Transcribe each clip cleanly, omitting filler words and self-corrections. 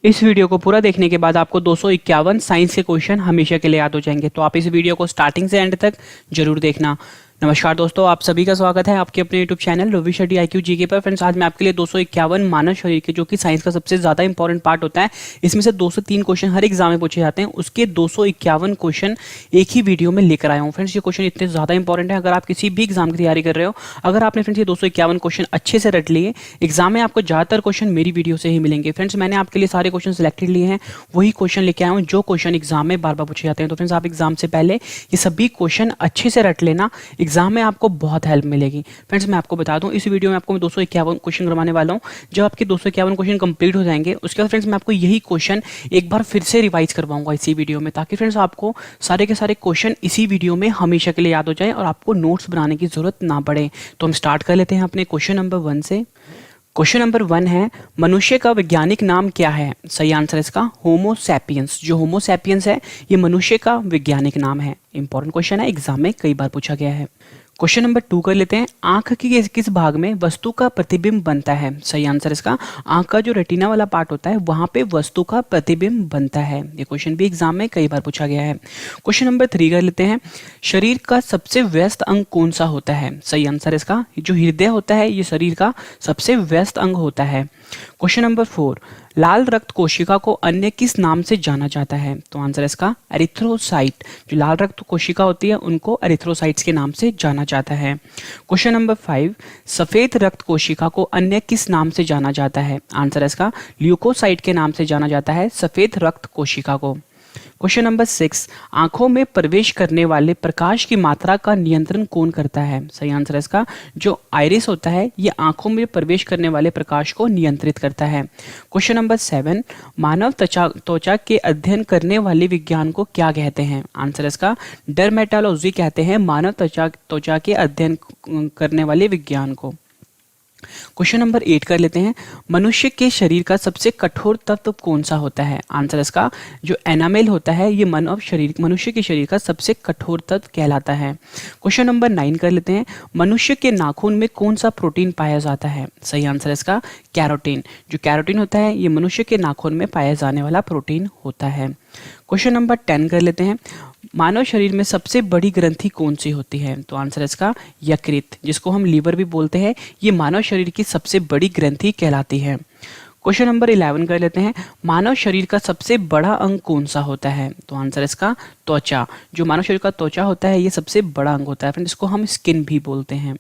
इस वीडियो को पूरा देखने के बाद आपको 251 साइंस के क्वेश्चन हमेशा के लिए याद हो जाएंगे, तो आप इस वीडियो को स्टार्टिंग से एंड तक जरूर देखना। नमस्कार दोस्तों, आप सभी का स्वागत है आपके अपने YouTube channel Ravi Shetty IQ GK पर। फ्रेंड्स, आज मैं आपके लिए 251 मानव शरीर के, जो कि साइंस का सबसे ज़्यादा इंपॉर्टेंट पार्ट होता है, इसमें से 2 से 3 क्वेश्चन हर एग्जाम में पूछे जाते हैं, उसके 251 क्वेश्चन एक ही वीडियो में लेकर आया हूँ। फ्रेंड्स, ये क्वेश्चन इतने ज़्यादा इंपॉर्टेंट है, अगर आप किसी भी एग्जाम की तैयारी कर रहे हो, अगर आपने फ्रेंड्स ये 251 क्वेश्चन अच्छे से रट लिए, एग्जाम में आपको ज़्यादातर क्वेश्चन मेरी वीडियो से ही मिलेंगे। फ्रेंड्स, मैंने आपके लिए सारे क्वेश्चन सिलेक्टेड लिए हैं, वही क्वेश्चन लेके आया हूँ जो क्वेश्चन एग्जाम में बार बार पूछे जाते हैं। तो फ्रेंड्स, आप एग्जाम से पहले ये सभी क्वेश्चन अच्छे से रट लेना, एग्जाम में आपको बहुत हेल्प मिलेगी। फ्रेंड्स, मैं आपको बता दूं, इस वीडियो में आपको मैं 251 क्वेश्चन करवाने वाला हूं। जब आपके 251 क्वेश्चन कंप्लीट हो जाएंगे, उसके बाद फ्रेंड्स मैं आपको यही क्वेश्चन एक बार फिर से रिवाइज करवाऊंगा इसी वीडियो में, ताकि फ्रेंड्स आपको सारे के सारे क्वेश्चन इसी वीडियो में हमेशा के लिए याद हो जाए और आपको नोट्स बनाने की जरूरत ना पड़े। तो हम स्टार्ट कर लेते हैं अपने क्वेश्चन नंबर 1 से। क्वेश्चन नंबर 1 है, मनुष्य का वैज्ञानिक नाम क्या है? सही आंसर इसका होमो सैपियंस। जो होमो सैपियंस है, ये मनुष्य का वैज्ञानिक नाम है। इंपॉर्टेंट क्वेश्चन है, एग्जाम में कई बार पूछा गया है। क्वेश्चन नंबर 2 कर लेते हैं, आंख की किस भाग में वस्तु का प्रतिबिंब बनता है? सही आंसर इसका आंख का जो रेटिना वाला पार्ट होता है, वहां पे वस्तु का प्रतिबिंब बनता है। ये क्वेश्चन भी एग्जाम में कई बार पूछा गया है। क्वेश्चन नंबर 3 कर लेते हैं, शरीर का सबसे व्यस्त अंग कौन सा होता है? सही आंसर इसका जो हृदय होता है, ये शरीर का सबसे व्यस्त अंग होता है। क्वेश्चन नंबर 4, लाल रक्त कोशिका को अन्य किस नाम से जाना जाता है? तो आंसर इसका एरिथ्रोसाइट। जो लाल रक्त कोशिका होती है, उनको एरिथ्रोसाइट्स के नाम से जाना जाता है। क्वेश्चन नंबर 5, सफेद रक्त कोशिका को अन्य किस नाम से जाना जाता है? आंसर इसका ल्यूकोसाइट के नाम से जाना जाता है सफेद रक्त कोशिका को। क्वेश्चन नंबर 6, आंखों में प्रवेश करने वाले प्रकाश की मात्रा का नियंत्रण कौन करता है? सही आंसर इसका जो आइरिस होता है, ये आंखों में प्रवेश करने वाले प्रकाश को नियंत्रित करता है। क्वेश्चन नंबर 7, मानव त्वचा के अध्ययन करने वाले विज्ञान को क्या कहते हैं? आंसर इसका डर्मेटोलॉजी कहते हैं मानव त्वचा के अध्ययन करने वाले विज्ञान को। क्वेश्चन नंबर 8 कर लेते हैं, मनुष्य के शरीर का सबसे कठोर तत्व कौन सा होता है? आंसर इसका जो एनामेल होता है, ये मनुष्य के शरीर का सबसे कठोर तत्व कहलाता है। क्वेश्चन नंबर 9 कर लेते हैं, मनुष्य के नाखून में कौन सा प्रोटीन पाया जाता है? सही आंसर इसका कैरोटीन। जो कैरोटीन होता है, ये मनुष्य के नाखून में पाया जाने वाला प्रोटीन होता है। क्वेश्चन नंबर 10 कर लेते हैं, मानव शरीर में सबसे बड़ी ग्रंथि कौन सी होती है? तो आंसर इसका यकृत, जिसको हम लीवर भी बोलते हैं, ये मानव शरीर की सबसे बड़ी ग्रंथि कहलाती है। क्वेश्चन नंबर 11 कर लेते हैं, मानव शरीर का सबसे बड़ा अंग कौन सा होता है? तो आंसर इसका त्वचा। जो मानव शरीर का त्वचा होता है, ये सबसे बड़ा अंग होता है फ्रेंड, इसको हम स्किन भी बोलते हैं।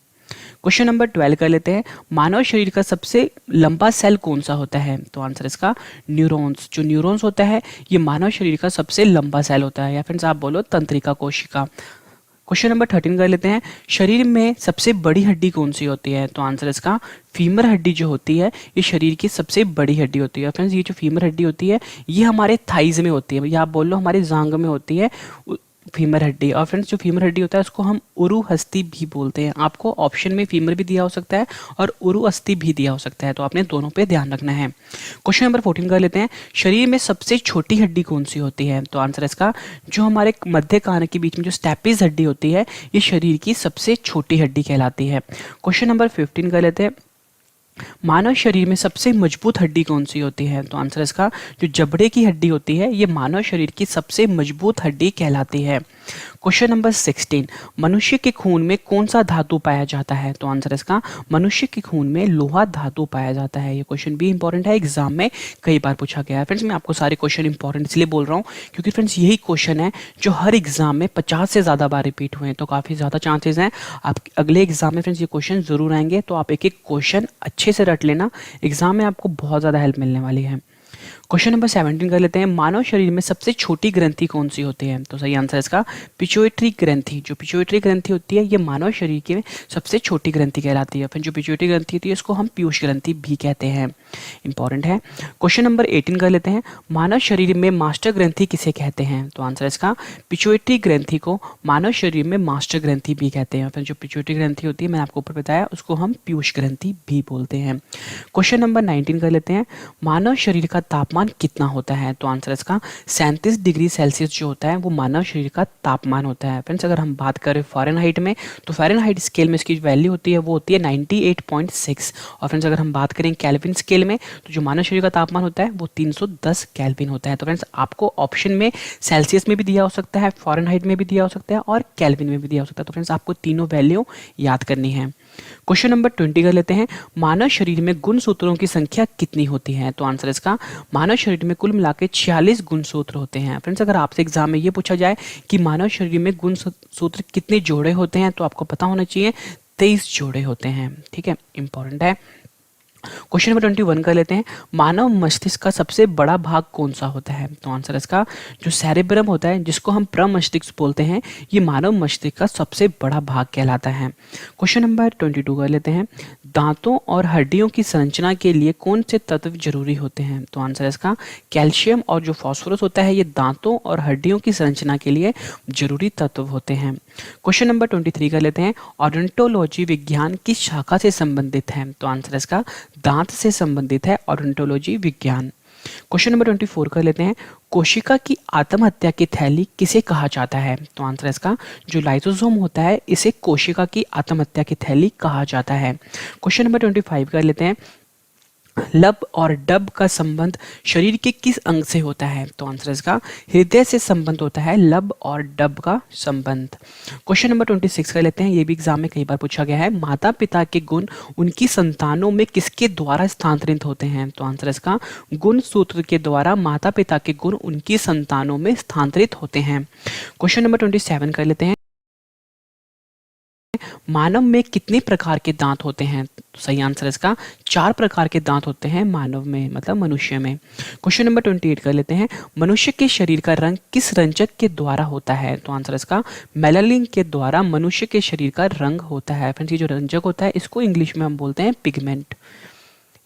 क्वेश्चन नंबर 12 कर लेते हैं, मानव शरीर का सबसे लंबा सेल कौन सा होता है? तो आंसर इसका न्यूरॉन्स। जो न्यूरॉन्स होता है, ये मानव शरीर का सबसे लंबा सेल होता है, या फ्रेंड्स आप बोलो तंत्रिका कोशिका। क्वेश्चन नंबर 13 कर लेते हैं, शरीर में सबसे बड़ी हड्डी कौन सी होती है? तो आंसर इसका फीमर हड्डी जो होती है, ये शरीर की सबसे बड़ी हड्डी होती है। फ्रेंड्स, ये जो फीमर हड्डी होती है, ये हमारे थाइज में होती है, या आप बोल लो हमारे जांग में होती है फीमर हड्डी। और फ्रेंड्स, जो फीमर हड्डी होता है, उसको हम उरु हस्ती भी बोलते हैं। आपको ऑप्शन में फीमर भी दिया हो सकता है और उरु अस्थि भी दिया हो सकता है, तो आपने दोनों पे ध्यान रखना है। क्वेश्चन नंबर 14 कर लेते हैं, शरीर में सबसे छोटी हड्डी कौन सी होती है? तो आंसर इसका जो हमारे मध्य कान के बीच में जो स्टैपिस हड्डी होती है, ये शरीर की सबसे छोटी हड्डी कहलाती है। क्वेश्चन नंबर 15 कर लेते हैं, मानव शरीर में सबसे मजबूत हड्डी कौन सी होती है? तो आंसर इसका जो जबड़े की हड्डी होती है, ये मानव शरीर की सबसे मजबूत हड्डी कहलाती है। क्वेश्चन नंबर 16, मनुष्य के खून में कौन सा धातु पाया जाता है? तो आंसर इसका मनुष्य के खून में लोहा धातु पाया जाता है। ये क्वेश्चन भी इंपॉर्टेंट है, एग्जाम में कई बार पूछा गया है। फ्रेंड्स, मैं आपको सारे क्वेश्चन इंपॉर्टेंट इसलिए बोल रहा हूँ क्योंकि फ्रेंड्स यही क्वेश्चन है जो हर एग्जाम में 50 से ज़्यादा बार रिपीट हुए हैं, तो काफ़ी ज़्यादा चांसेस हैं आप अगले एग्जाम में फ्रेंड्स ये क्वेश्चन जरूर आएंगे। तो आप एक एक क्वेश्चन अच्छे से रट लेना, एग्जाम में आपको बहुत ज़्यादा हेल्प मिलने वाली है। क्वेश्चन नंबर 17 कर लेते हैं, मानव शरीर में सबसे छोटी ग्रंथि कौन सी होती है? तो सही आंसर इसका पिट्यूटरी ग्रंथि। जो पिट्यूटरी ग्रंथि होती है, ये मानव शरीर की सबसे छोटी ग्रंथि कहलाती है। फिर जो पिट्यूटरी ग्रंथि होती है, इसको हम पीयूष ग्रंथि भी कहते हैं। इंपॉर्टेंट है। क्वेश्चन नंबर 18 कर लेते हैं, मानव शरीर में मास्टर ग्रंथि किसे कहते हैं? तो आंसर इसका पिट्यूटरी ग्रंथि को मानव शरीर में मास्टर ग्रंथि भी कहते हैं। फिर जो पिट्यूटरी ग्रंथि होती है, मैंने आपको ऊपर बताया, उसको हम पीयूष ग्रंथि भी बोलते हैं। क्वेश्चन नंबर 19 कर लेते हैं, मानव शरीर का तापमान कितना होता है? तो आंसर इसका 37 डिग्री सेल्सियस जो होता है वो मानव शरीर का तापमान होता है। फ्रेंड्स अगर हम बात करें फ़ारेनहाइट में, तो फ़ारेनहाइट स्केल में इसकी वैल्यू होती है वो होती है 98.6। और फ्रेंड्स अगर हम बात करें केल्विन स्केल में, तो जो मानव शरीर का तापमान होता है वो 310 केल्विन होता है। तो फ्रेंड्स आपको ऑप्शन में सेल्सियस में भी दिया हो सकता है, फ़ारेनहाइट में भी दिया हो सकता है और केल्विन में भी दिया हो सकता है। तो फ्रेंड्स आपको तीनों वैल्यू याद करनी है। क्वेश्चन नंबर 20 कर लेते हैं। मानव शरीर में गुणसूत्रों की संख्या कितनी होती है? तो आंसर इसका मानव शरीर में कुल मिला के 46 गुणसूत्र होते हैं। फ्रेंड्स अगर आपसे एग्जाम में ये पूछा जाए कि मानव शरीर में गुणसूत्र कितने जोड़े होते हैं, तो आपको पता होना चाहिए 23 जोड़े होते हैं। ठीक है, इंपॉर्टेंट है। क्वेश्चन नंबर 21 कर लेते हैं। मानव मस्तिष्क का सबसे बड़ा भाग कौन सा होता है? तो आंसर इसका जो सेरेब्रम होता है, जिसको हम प्रमस्तिष्क बोलते हैं, ये मानव मस्तिष्क का सबसे बड़ा भाग कहलाता है। क्वेश्चन नंबर 22 कर लेते हैं। दांतों और हड्डियों की संरचना के लिए कौन से तत्व जरूरी होते हैं? तो आंसर इसका कैल्शियम और जो फास्फोरस होता है, ये दांतों और हड्डियों की संरचना के लिए जरूरी तत्व होते हैं। क्वेश्चन नंबर 23 कर लेते हैं। ऑडोंटोलॉजी विज्ञान किस शाखा से संबंधित है? तो आंसर इसका दांत से संबंधित है ऑडोंटोलॉजी विज्ञान। क्वेश्चन नंबर 24 कर लेते हैं। कोशिका की आत्महत्या की थैली किसे कहा जाता है? तो आंसर इसका जो लाइसोसोम होता है, इसे कोशिका की आत्महत्या की थैली कहा जाता है। क्वेश्चन नंबर 25 कर लेते हैं। लब और डब का संबंध शरीर के किस अंग से होता है? तो आंसर इसका हृदय से संबंध होता है लब और डब का संबंध। क्वेश्चन नंबर 26 कर लेते हैं। ये भी एग्जाम में कई बार पूछा गया है। माता पिता के गुण उनकी संतानों में किसके द्वारा स्थानांतरित होते हैं? तो आंसर इसका गुण सूत्र के द्वारा माता पिता के गुण उनकी संतानों में स्थानांतरित होते हैं। क्वेश्चन नंबर 27 कर लेते हैं। मानव में कितने प्रकार के दांत होते हैं? तो सही आंसर इसका 4 प्रकार के दांत होते हैं मानव में, मतलब मनुष्य में। क्वेश्चन नंबर 28 कर लेते हैं। मनुष्य के शरीर का रंग किस रंजक के द्वारा होता है? तो आंसर इसका मेलानिन के द्वारा मनुष्य के शरीर का रंग होता है। फ्रेंड्स ये जो रंजक होता है, इसको इंग्लिश में हम बोलते हैं पिगमेंट।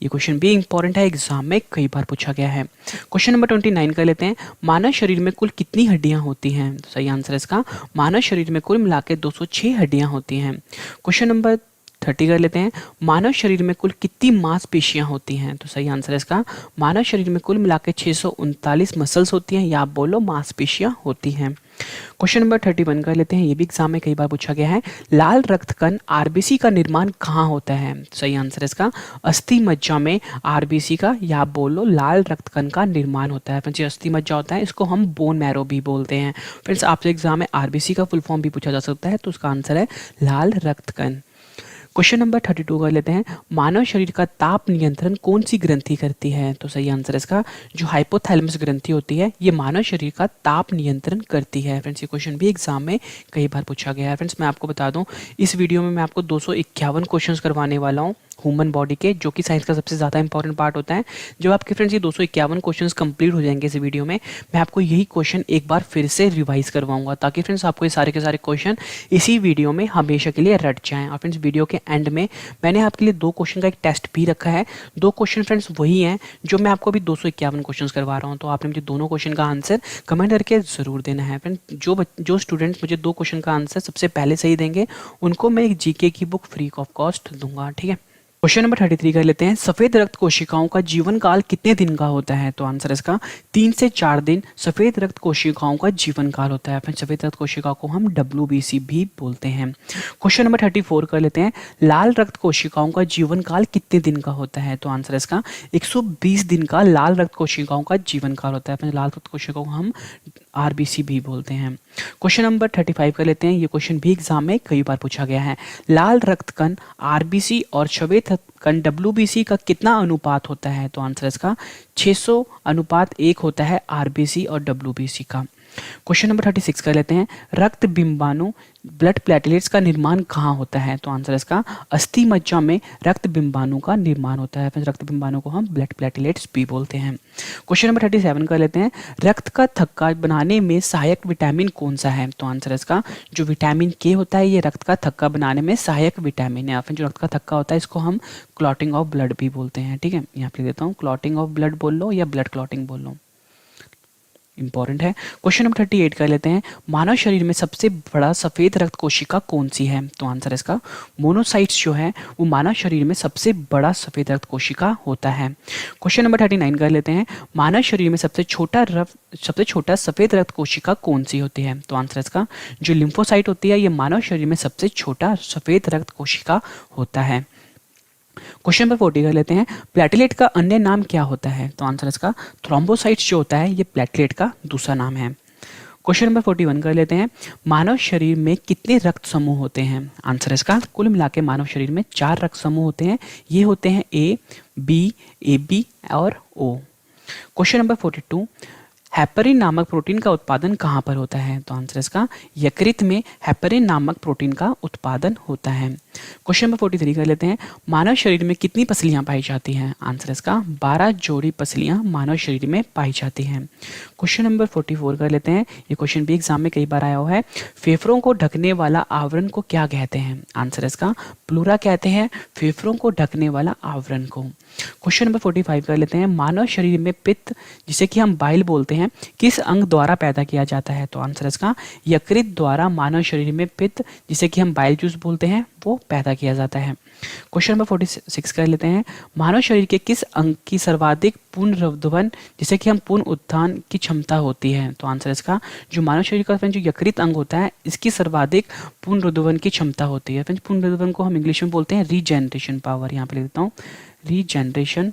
ये क्वेश्चन भी इंपॉर्टेंट है, एग्जाम में कई बार पूछा गया है। क्वेश्चन नंबर 29 कर लेते हैं। मानव शरीर में कुल कितनी हड्डियां होती हैं? तो सही आंसर इसका मानव शरीर में कुल मिला के 206 हड्डियां होती हैं। क्वेश्चन नंबर 30 कर लेते हैं। मानव शरीर में कुल कितनी मांसपेशियां होती हैं? तो सही आंसर इसका मानव शरीर में कुल मिला के 639 मसल्स होती हैं, या आप बोलो मांसपेशियां होती हैं। क्वेश्चन नंबर 31 कर लेते हैं। ये भी एग्जाम में कई बार पूछा गया है। लाल रक्त कण आरबीसी का निर्माण कहाँ होता है? सही आंसर इसका अस्थि मज्जा में आरबीसी का, या आप बोलो लाल रक्त कण का निर्माण होता है। फ्रेंड्स अस्थि मज्जा होता है, इसको हम बोन मैरो भी बोलते हैं। फ्रेंड्स आपसे एग्जाम में आरबीसी का फुल फॉर्म भी पूछा जा सकता है, तो उसका आंसर है लाल रक्त कण। क्वेश्चन नंबर 32 कर लेते हैं। मानव शरीर का ताप नियंत्रण कौन सी ग्रंथि करती है? तो सही आंसर इसका जो हाइपोथैलेमस ग्रंथि होती है, ये मानव शरीर का ताप नियंत्रण करती है। फ्रेंड्स ये क्वेश्चन भी एग्जाम में कई बार पूछा गया है। फ्रेंड्स मैं आपको बता दूं, इस वीडियो में मैं आपको 251 क्वेश्चंस करवाने वाला हूं ह्यूमन बॉडी के, जो कि साइंस का सबसे ज़्यादा इंपॉर्टेंट पार्ट होता है। जब आपके फ्रेंड्स ये 251 क्वेश्चंस कंप्लीट हो जाएंगे इस वीडियो में, मैं आपको यही क्वेश्चन एक बार फिर से रिवाइज करवाऊंगा, ताकि फ्रेंड्स आपको ये सारे के सारे क्वेश्चन इसी वीडियो में हमेशा के लिए रट जाएं। और फ्रेंड्स वीडियो के एंड में मैंने आपके लिए 2 क्वेश्चन का एक टेस्ट भी रखा है। 2 क्वेश्चन फ्रेंड्स वही हैं जो मैं आपको अभी 251 क्वेश्चन करवा रहा हूँ, तो आपने मुझे दोनों क्वेश्चन का आंसर कमेंट करके ज़रूर देना है। फ्रेंड्स जो स्टूडेंट्स मुझे 2 क्वेश्चन का आंसर सबसे पहले सही देंगे, उनको मैं एक जीके की बुक फ्री ऑफ कॉस्ट दूंगा। ठीक है, क्वेश्चन नंबर 33 कर लेते हैं। सफेद रक्त कोशिकाओं का जीवन काल कितने दिन का होता है? तो आंसर इसका 3 से 4 दिन सफेद रक्त कोशिकाओं का जीवन काल होता है। फिर सफेद रक्त कोशिकाओं को हम WBC भी बोलते हैं। क्वेश्चन नंबर 34 कर लेते हैं। लाल रक्त कोशिकाओं का जीवन काल कितने दिन का होता है? तो आंसर इसका 120 दिन का लाल रक्त कोशिकाओं का जीवन काल होता है। फिर लाल रक्त कोशिकाओं को हम RBC भी बोलते हैं। क्वेश्चन नंबर 35 कर लेते हैं। ये क्वेश्चन भी एग्जाम में कई बार पूछा गया है। लाल रक्त कण RBC और सफेद रक्त कण WBC का कितना अनुपात होता है? तो आंसर इसका 600:1 होता है RBC और WBC का। क्वेश्चन नंबर 36 कर लेते हैं। रक्त बिंबाणु ब्लड प्लेटलेट्स का निर्माण कहाँ होता है? तो आंसर इसका अस्थि मज्जा में रक्त बिंबाणु का निर्माण होता है। फिर रक्त बिंबाणु को हम ब्लड प्लेटलेट्स भी बोलते हैं। क्वेश्चन नंबर 37 कर लेते हैं। रक्त का थक्का बनाने में सहायक विटामिन कौन सा है? तो आंसर इसका जो विटामिन K होता है, ये रक्त का थक्का बनाने में सहायक विटामिन है। फिर जो रक्त का थक्का होता है, इसको हम क्लॉटिंग ऑफ ब्लड भी बोलते हैं। ठीक है, यहाँ पे देता हूँ, क्लॉटिंग ऑफ ब्लड बोल लो या ब्लड क्लॉटिंग बोल लो, इंपॉर्टेंट है। क्वेश्चन नंबर 38 कर लेते हैं, मानव शरीर में सबसे बड़ा सफेद रक्त कोशिका कौन सी है? तो आंसर इसका मोनोसाइट्स जो है वो मानव शरीर में सबसे बड़ा सफेद रक्त कोशिका होता है। क्वेश्चन नंबर 39 कर लेते हैं, मानव शरीर में सबसे छोटा सफेद रक्त कोशिका कौन सी होती है? तो आंसर इसका जो लिम्फोसाइट होती है ये मानव शरीर में सबसे छोटा सफेद रक्त कोशिका होता है। क्वेश्चन नंबर 40 कर लेते हैं, प्लेटलेट का अन्य नाम क्या होता है? तो आंसर इसका थ्रोम्बोसाइट्स जो होता है ये प्लेटलेट का दूसरा नाम है। क्वेश्चन नंबर 41 कर लेते हैं, मानव शरीर में कितने रक्त समूह होते हैं? आंसर इसका कुल मिला के मानव शरीर में 4 रक्त समूह होते हैं। ये होते हैं ए, बी, ए बी और ओ। क्वेश्चन नंबर 42, हेपरिन नामक प्रोटीन का उत्पादन कहाँ पर होता है? तो आंसर इसका यकृत में हेपरिन नामक प्रोटीन का उत्पादन होता है। क्वेश्चन नंबर 43 कर लेते हैं, मानव शरीर में कितनी पसलियां पाई जाती हैं? आंसर इसका 12 जोड़ी पसलियां मानव शरीर में पाई जाती हैं। क्वेश्चन नंबर 44 कर लेते हैं, ये क्वेश्चन भी एग्जाम में कई बार आया हुआ है, फेफड़ों को ढकने वाला आवरण को क्या कहते हैं? आंसर इसका प्लूरा कहते हैं फेफड़ों को ढकने वाला आवरण को। क्वेश्चन नंबर 45 कर लेते हैं, मानव शरीर में पित्त जिसे कि हम बाइल बोलते हैं किस अंग द्वारा पैदा किया जाता है? तो आंसर इसका यकृत द्वारा मानव शरीर में पित्त जिसे कि हम बाइल जूस बोलते हैं वो पैदा किया जाता है। क्वेश्चन नंबर 46 कर लेते हैं, मानव शरीर के किस अंग की सर्वाधिक पुनरुत्थान जिसे कि हम पुनः उत्थान की क्षमता होती है? तो आंसर इसका जो मानव शरीर का जो यकृत अंग होता है इसकी सर्वाधिक पुनरुत्थान की क्षमता होती है। फ्रेंड्स पुनरुत्थान को हम इंग्लिश में बोलते हैं रीजनरेशन पावर, यहाँ पे लिख देता हूँ रीजनरेशन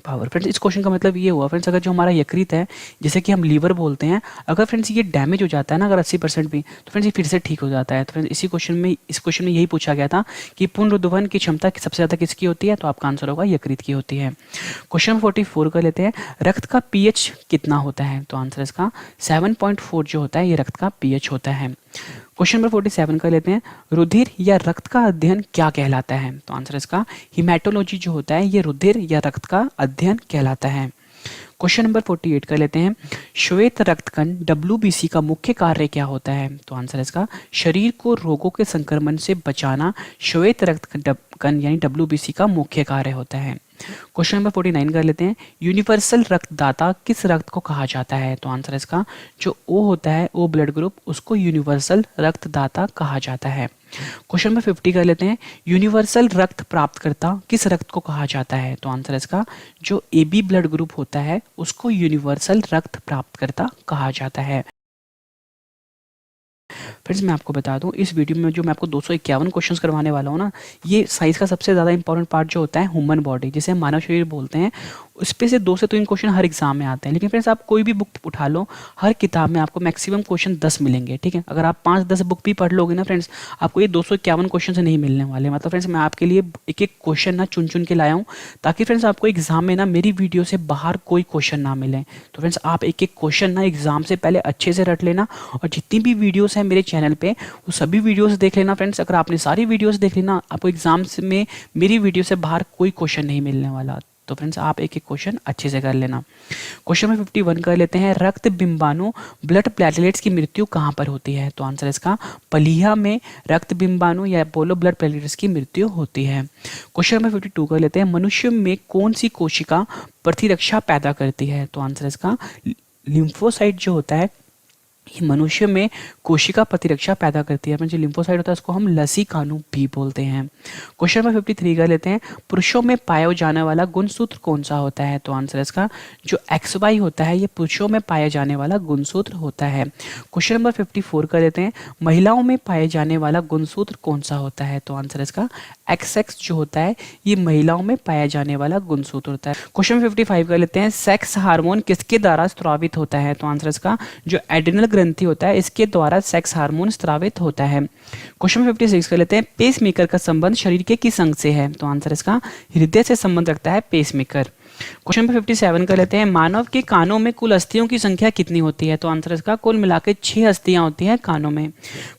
पावर। फ्रेंड्स इस क्वेश्चन का मतलब ये हुआ फ्रेंड्स, अगर जो हमारा यकृत है जिसे कि हम लीवर बोलते हैं, अगर फ्रेंड्स ये डैमेज हो जाता है ना अगर 80% भी, तो फ्रेंड्स ये फिर से ठीक हो जाता है। तो फ्रेंड्स इस क्वेश्चन में यही पूछा गया था कि पुनरुत्थान की क्षमता सबसे ज़्यादा किसकी होती है? तो आपका आंसर होगा यकृत की होती है। क्वेश्चन नंबर 44 कर लेते हैं, रक्त का pH कितना होता है? तो आंसर इसका 7.4 जो होता है ये रक्त का pH होता है। क्वेश्चन नंबर 47 कर लेते हैं, रुधिर या रक्त का अध्ययन क्या कहलाता है? तो आंसर इसका हिमेटोलॉजी जो होता है ये रुधिर या रक्त का अध्ययन कहलाता है। क्वेश्चन नंबर 48 कर लेते हैं, श्वेत रक्तकण WBC का मुख्य कार्य क्या होता है? तो आंसर इसका शरीर को रोगों के संक्रमण से बचाना श्वेत रक्तकण यानी WBC का मुख्य कार्य होता है। क्वेश्चन नंबर 49 कर लेते हैं, यूनिवर्सल रक्तदाता किस रक्त को कहा जाता है? तो आंसर इसका जो O होता है O ब्लड ग्रुप उसको यूनिवर्सल रक्तदाता कहा जाता है। क्वेश्चन नंबर 50 कर लेते हैं, यूनिवर्सल रक्त प्राप्तकर्ता किस रक्त को कहा जाता है? तो आंसर इसका जो AB ब्लड ग्रुप होता है उसको यूनिवर्सल रक्त प्राप्तकर्ता कहा जाता है। फ्रेंड्स मैं आपको बता दूं इस वीडियो में जो मैं आपको 251 क्वेश्चंस करवाने वाला हूं ना, ये साइंस का सबसे ज़्यादा इंपॉर्टेंट पार्ट जो होता है ह्यूमन बॉडी जिसे हम मानव शरीर बोलते हैं, उस पे से 2 से 3 क्वेश्चन हर एग्जाम में आते हैं। लेकिन फ्रेंड्स आप कोई भी बुक उठा लो, हर किताब में आपको मैक्सिमम क्वेश्चन 10 मिलेंगे। ठीक है, अगर आप 5-10 बुक भी पढ़ लोगे ना फ्रेंड्स, आपको ये 251 क्वेश्चन से नहीं मिलने वाले। मतलब फ्रेंड्स मैं आपके लिए एक एक क्वेश्चन ना चुन चुन के लाया हूँ ताकि फ्रेंड्स आपको एग्जाम में ना मेरी वीडियो से बाहर कोई क्वेश्चन ना मिले। तो फ्रेंड्स आप एक एक क्वेश्चन ना एग्जाम से पहले अच्छे से रट लेना, और जितनी भी वीडियोस हैं मेरे चैनल पे वो सभी वीडियोस देख लेना फ्रेंड्स। अगर आपने सारी वीडियोस देख लेना, आपको एग्जाम में मेरी वीडियो से बाहर कोई क्वेश्चन नहीं मिलने वाला। तो फ्रेंड्स आप एक एक क्वेश्चन अच्छे से कर लेना। क्वेश्चन में 51 कर लेते हैं, रक्त बिंबाणु ब्लड प्लेटलेट्स की मृत्यु कहाँ पर होती है? तो आंसर इसका पलीहा में रक्त बिंबाणु या अपोलो ब्लड प्लेटलेट्स की मृत्यु होती है। क्वेश्चन नंबर 52 कर लेते हैं, मनुष्य में कौन सी कोशिका प्रतिरक्षा पैदा करती है? तो आंसर इसका लिम्फोसाइट जो होता है ये मनुष्य में कोशिका प्रतिरक्षा पैदा करती है। जो लिम्फोसाइट होता है उसको हम लसीकाणु भी बोलते हैं। क्वेश्चन नंबर 53 कर लेते हैं, पुरुषों में पाया जाने वाला गुणसूत्र कौन सा होता है? तो आंसर इसका जो XY होता है ये पुरुषों में पाया जाने वाला गुणसूत्र होता है। क्वेश्चन नंबर 54 कर लेते हैं, महिलाओं में पाए जाने वाला गुणसूत्र कौन सा होता है? तो आंसर इसका XX जो होता है ये महिलाओं में पाया जाने वाला गुणसूत्र होता है। क्वेश्चन 55 कर लेते हैं, सेक्स हार्मोन किसके द्वारा स्रावित होता है? तो आंसर इसका जो एड्रिनल ग्रंथि होता है इसके द्वारा सेक्स हार्मोन स्रावित होता है। क्वेश्चन 56 कर लेते हैं, पेसमेकर का संबंध शरीर के किस अंग से है? तो आंसर इसका हृदय से संबंध रखता है पेसमेकर। क्वेश्चन नंबर 57 कर लेते हैं, मानव के कानों में कुल अस्थियों की संख्या कितनी होती है? तो आंसर इसका कुल मिलाकर 6 अस्थियां होती हैं कानों में।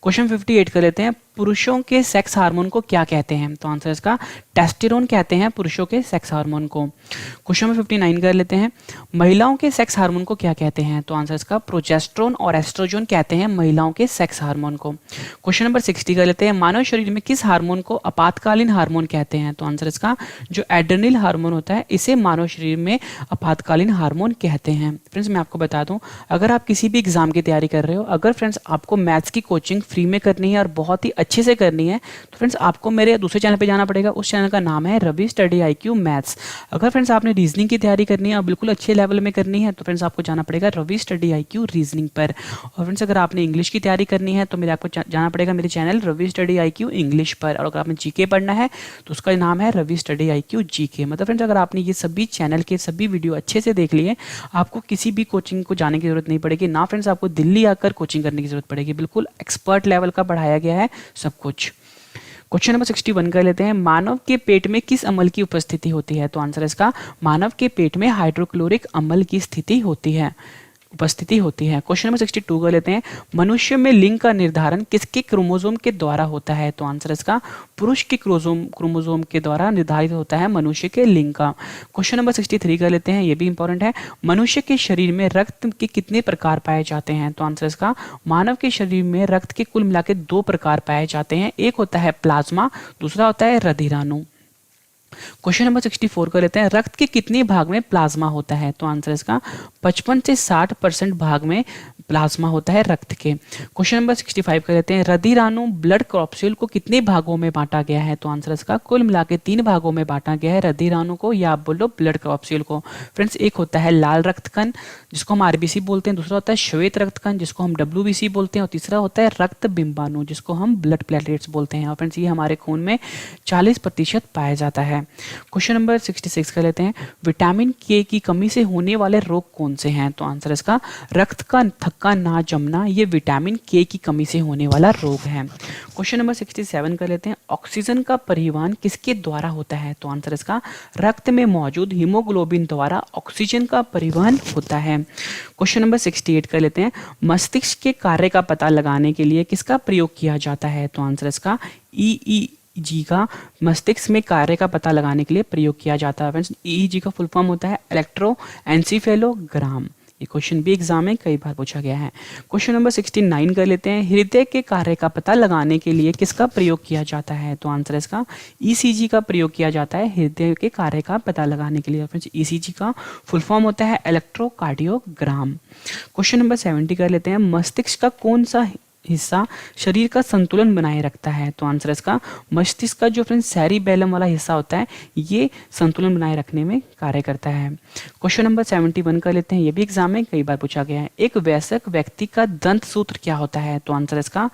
क्वेश्चन 58 कर लेते हैं, पुरुषों के सेक्स हार्मोन को क्या कहते हैं? तो आंसर इसका टेस्टेरोन कहते हैं पुरुषों के सेक्स हार्मोन को। क्वेश्चन नंबर 59 कर लेते हैं, महिलाओं के सेक्स हार्मोन को क्या कहते हैं? तो आंसर इसका प्रोजेस्टेरोन और एस्ट्रोजन कहते हैं महिलाओं के सेक्स हार्मोन को। क्वेश्चन नंबर 60 कर लेते हैं, मानव शरीर में किस हार्मोन को आपातकालीन हार्मोन कहते हैं? तो आंसर इसका जो एड्रेनल हार्मोन होता है इसे मानव शरीर में आपातकालीन हार्मोन कहते हैं। फ्रेंड्स मैं आपको बता दूं, अगर आप किसी भी एग्जाम की तैयारी कर रहे हो, अगर फ्रेंड्स आपको मैथ्स की कोचिंग फ्री में करनी है और बहुत ही अच्छे से करनी है, तो फ्रेंड्स आपको मेरे दूसरे चैनल पे जाना पड़ेगा। उस चैनल का नाम है रवि स्टडी IQ मैथ्स। अगर फ्रेंड्स आपने रीजनिंग की तैयारी करनी है और बिल्कुल अच्छे लेवल में करनी है, तो फ्रेंड्स आपको जाना पड़ेगा रवि स्टडी IQ रीजनिंग पर। और फ्रेंड्स अगर आपने इंग्लिश की तैयारी करनी है तो मेरे आपको जाना पड़ेगा मेरे channel Ravi study IQ English पर। और अगर आपने जीके पढ़ना है तो उसका नाम है रवि स्टडी IQ जीके। मतलब फ्रेंड्स अगर आपने ये सभी चैनल के सभी वीडियो अच्छे से देख लिए, आपको किसी भी कोचिंग को जाने की जरूरत नहीं पड़ेगी ना फ्रेंड्स, आपको दिल्ली आकर कोचिंग करने की जरूरत पड़ेगी। बिल्कुल एक्सपर्ट लेवल का पढ़ाया गया है सब कुछ। क्वेश्चन नंबर 61 कर लेते हैं, मानव के पेट में किस अम्ल की उपस्थिति होती है? तो आंसर इसका मानव के पेट में हाइड्रोक्लोरिक अम्ल की स्थिति होती है, उपस्थिति होती है। क्वेश्चन नंबर 62 कर लेते हैं, मनुष्य में लिंग का निर्धारण किसके क्रोमोसोम के द्वारा होता है? तो आंसर इसका पुरुष के क्रोमोसोम के द्वारा निर्धारित होता है मनुष्य के लिंग का। क्वेश्चन नंबर 63 कर लेते हैं, ये भी इंपॉर्टेंट है, मनुष्य के शरीर में रक्त के कितने प्रकार पाए जाते हैं? तो आंसर इसका मानव के शरीर में रक्त के कुल मिला के 2 प्रकार पाए जाते हैं। एक होता है प्लाज्मा, दूसरा होता है रधिराणु। क्वेश्चन नंबर 64 कर लेते हैं, रक्त के कितने भाग में प्लाज्मा होता है? तो आंसर इसका 55 से 60% भाग में प्लाज्मा होता है रक्त के। क्वेश्चन नंबर 65 कर लेते हैं, रधिराणु ब्लड कैप्सूल को कितने भागों में बांटा गया है? तो आंसर इसका कुल मिला के 3 भागों में बांटा गया है रधिराणु को, या आप बोल लो ब्लड कैप्सूल को। फ्रेंड्स एक होता है लाल रक्त कण जिसको हम RBC बोलते हैं, दूसरा होता है श्वेत रक्त कण जिसको हम WBC बोलते हैं, और तीसरा होता है रक्त बिंबाणु जिसको हम ब्लड प्लेटलेट्स बोलते हैं। और फ्रेंड्स ये हमारे खून में 40% पाया जाता है। क्वेश्चन नंबर 66 कर लेते हैं, विटामिन K की कमी से होने वाले रोग कौन से हैं? तो आंसर इसका रक्त का थक्का ना जमना, ये विटामिन K की कमी से होने वाला रोग है। क्वेश्चन नंबर 67 कर लेते हैं, ऑक्सीजन का परिवहन किसके द्वारा होता है? तो आंसर इसका रक्त में मौजूद हीमोग्लोबिन द्वारा ऑक्सीजन का परिवहन होता है। क्वेश्चन नंबर 68 कर लेते हैं, मस्तिष्क के कार्य का पता लगाने के लिए किसका प्रयोग किया जाता है? तो आंसर इसका EEG का मस्तिष्क में कार्य का पता लगाने के लिए प्रयोग किया जाता है। फ्रेंड्स EEG का फुल फॉर्म होता है इलेक्ट्रोएन्सेफेलोग्राम। ये क्वेश्चन भी एग्जाम में कई बार पूछा गया है। क्वेश्चन नंबर 69 कर लेते हैं, हृदय के कार्य का पता लगाने के लिए किसका प्रयोग किया जाता है? तो आंसर इसका ECG का प्रयोग किया जाता है हृदय के कार्य का पता लगाने के लिए। फ्रेंड्स ECG का फुल फॉर्म होता है इलेक्ट्रोकार्डियोग्राम। क्वेश्चन नंबर 70 कर लेते हैं, मस्तिष्क का कौन सा हिस्सा शरीर का संतुलन बनाए रखता है? तो आंसर इसका मस्तिष्क का जो फ्रेंड्स सेरिबेलम वाला हिस्सा होता है ये संतुलन बनाए रखने में कार्य करता है। क्वेश्चन नंबर 71 कर लेते हैं, ये भी एग्जाम में कई बार पूछा गया है, एक वयस्क व्यक्ति का दंत सूत्र क्या होता है? तो आंसर इसका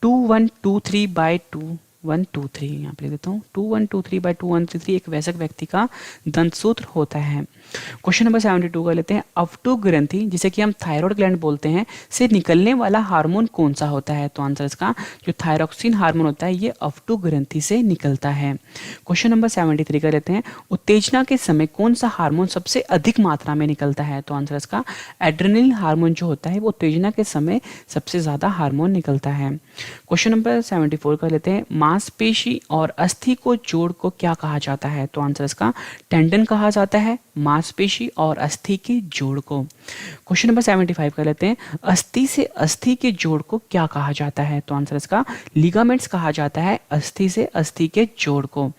2123/2123, यहाँ पे लिख देता हूँ 2123/2123 एक वयस्क व्यक्ति का दंत सूत्र होता है। क्वेश्चन नंबर 72 कर लेते हैं, अवटु ग्रंथि जिसे कि हम थायराइड ग्लैंड बोलते हैं से निकलने वाला हार्मोन कौन सा होता है? तो आंसर इसका जो थायरॉक्सिन हार्मोन होता है ये अवटु ग्रंथि से निकलता है। क्वेश्चन नंबर 73 कर लेते हैं, उत्तेजना के समय कौन सा हार्मोन सबसे अधिक मात्रा में निकलता है? तो आंसर इसका एड्रेनल हार्मोन जो होता है वो उत्तेजना के समय सबसे ज्यादा हार्मोन निकलता है। क्वेश्चन नंबर 74 कर लेते हैं, मांसपेशी और अस्थि को जोड़ को क्या कहा जाता है? तो आंसर इसका टेंडन कहा जाता है मांसपेशी और अस्थि के जोड़ को। क्वेश्चन नंबर 75 कर लेते हैं, अस्थि से अस्थि के जोड़ को क्या कहा जाता है? तो आंसर इसका लिगामेंट्स कहा जाता है अस्थि से अस्थि के जोड़ को।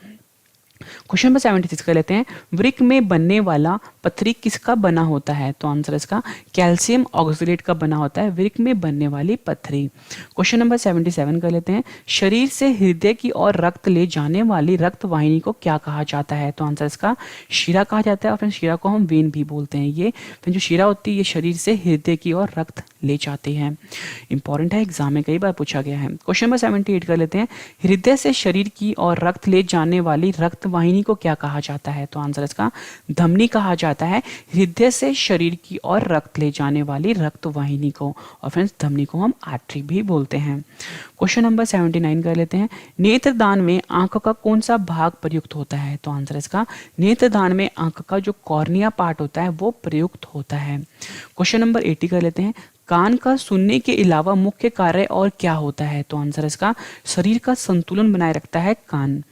क्वेश्चन नंबर 76 कर लेते हैं, वृक्क में बनने वाला पथरी किसका बना होता है? तो आंसर इसका कैल्शियम ऑक्सलेट का बना होता है वृक्क में बनने वाली पथरी। क्वेश्चन नंबर 77 कर लेते हैं, शरीर से हृदय की ओर रक्त ले जाने वाली रक्त वाहिनी को क्या कहा जाता है? तो आंसर इसका शिरा कहा जाता है, और फ्रेंड्स शिरा को हम वेन भी बोलते हैं। ये जो शिरा होती है ये शरीर से हृदय की ओर रक्त ले जाती है। इंपॉर्टेंट है, एग्जाम में कई बार पूछा गया है। क्वेश्चन नंबर 78 कर लेते हैं, हृदय से शरीर की ओर रक्त ले जाने वाली रक्त वाहिनी को क्या कहा जाता है? तो आंसर इसका धमनी कहा जाता है। हृदय से शरीर की ओर रक्त ले जाने वाली रक्त वाहिनी को, और फ्रेंड्स धमनी को हम आर्टरी भी बोलते हैं। क्वेश्चन नंबर 79 कर लेते हैं। नेत्रदान में आंख का कौन सा भाग प्रयुक्त होता है? तो आंसर इसका नेत्रदान में आंख का जो कॉर्निया पार्ट होता है वो प्रयुक्त होता है। क्वेश्चन नंबर 80 कर लेते हैं। कान का सुनने के अलावा मुख्य कार्य और क्या होता है? तो आंसर इसका शरीर का संतुलन बनाए रखता है कान।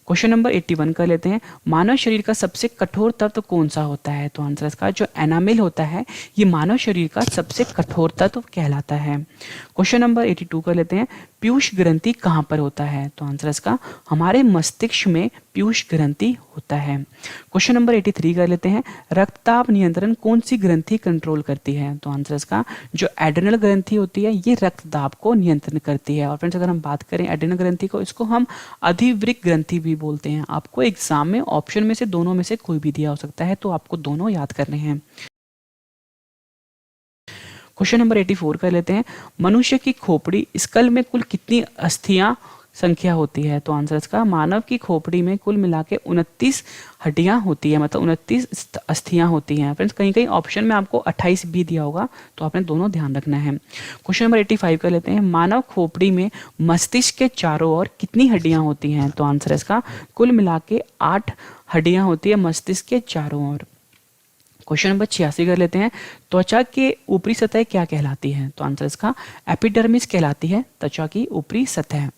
क्वेश्चन नंबर 81 कर लेते हैं। मानव शरीर का सबसे कठोर तत्व कौन सा होता है? तो आंसर इसका जो एनामिल होता है ये मानव शरीर का सबसे कठोर तत्व कहलाता है। क्वेश्चन नंबर 82 कर लेते हैं। पीयूष ग्रंथि कहाँ पर होता है? तो आंसर इसका हमारे मस्तिष्क में पीयूष ग्रंथि होता है। क्वेश्चन नंबर 83 कर लेते हैं। रक्तचाप नियंत्रण कौन सी ग्रंथि कंट्रोल करती है? तो आंसर इसका जो एड्रेनल ग्रंथि होती है ये रक्तदाब को नियंत्रण करती है। और फ्रेंड्स अगर हम बात करें एड्रेनल ग्रंथि को, इसको हम अधिवृक्क ग्रंथि भी बोलते हैं। आपको एग्जाम में ऑप्शन में से दोनों में से कोई भी दिया हो सकता है, तो आपको दोनों याद करने हैं। क्वेश्चन नंबर 84 कर लेते हैं। मनुष्य की खोपड़ी स्कल में कुल कितनी अस्थियां संख्या होती है? तो आंसर इसका मानव की खोपड़ी में कुल मिला के 29 हड्डियां होती है, मतलब 29 अस्थियां होती हैं। फ्रेंड्स कहीं कहीं ऑप्शन में आपको 28 भी दिया होगा, तो आपने दोनों ध्यान रखना है। क्वेश्चन नंबर 85 कर लेते हैं। मानव खोपड़ी में मस्तिष्क के चारों ओर कितनी हड्डियां होती हैं? तो आंसर इसका कुल मिला के 8 हड्डियां होती है मस्तिष्क के चारों ओर। क्वेश्चन नंबर 86 कर लेते हैं। त्वचा के ऊपरी सतह क्या कहलाती है? तो आंसर इसका एपिडर्मिस कहलाती है, त्वचा की ऊपरी सतह।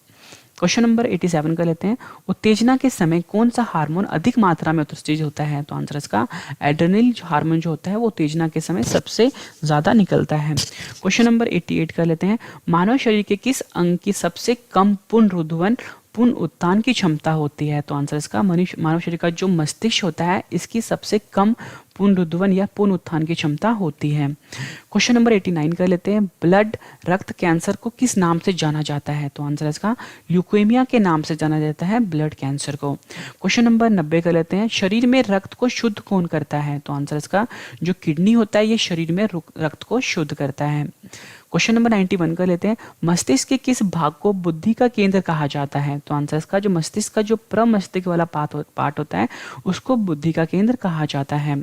क्वेश्चन नंबर 87 कर लेते हैं। उत्तेजना के समय कौन सा हार्मोन अधिक मात्रा में उत्सर्जित होता है? तो आंसर इसका एड्रेनल हार्मोन जो होता है वो उत्तेजना के समय सबसे ज्यादा निकलता है। क्वेश्चन नंबर 88 कर लेते हैं। मानव शरीर के किस अंग की सबसे कम पुनरुद्धान पुनः उत्थान की क्षमता होती है? तो आंसर इसका मानव शरीर का जो मस्तिष्क होता है इसकी सबसे कम पुनरुद्धान या पुनः उत्थान की क्षमता होती है। क्वेश्चन नंबर 89 कर लेते हैं। ब्लड रक्त कैंसर को किस नाम से जाना जाता है? तो आंसर इसका ल्यूकेमिया के नाम से जाना जाता है ब्लड कैंसर को। क्वेश्चन नंबर 90 कर लेते हैं। शरीर में रक्त को शुद्ध कौन करता है? तो आंसर इसका जो किडनी होता है ये शरीर में रक्त को शुद्ध करता है। क्वेश्चन नंबर 91 कर लेते हैं। मस्तिष्क के किस भाग को बुद्धि का केंद्र कहा जाता है? तो आंसर इसका जो मस्तिष्क का जो प्रमस्तिष्क वाला पार्ट होता है उसको बुद्धि का केंद्र कहा जाता है।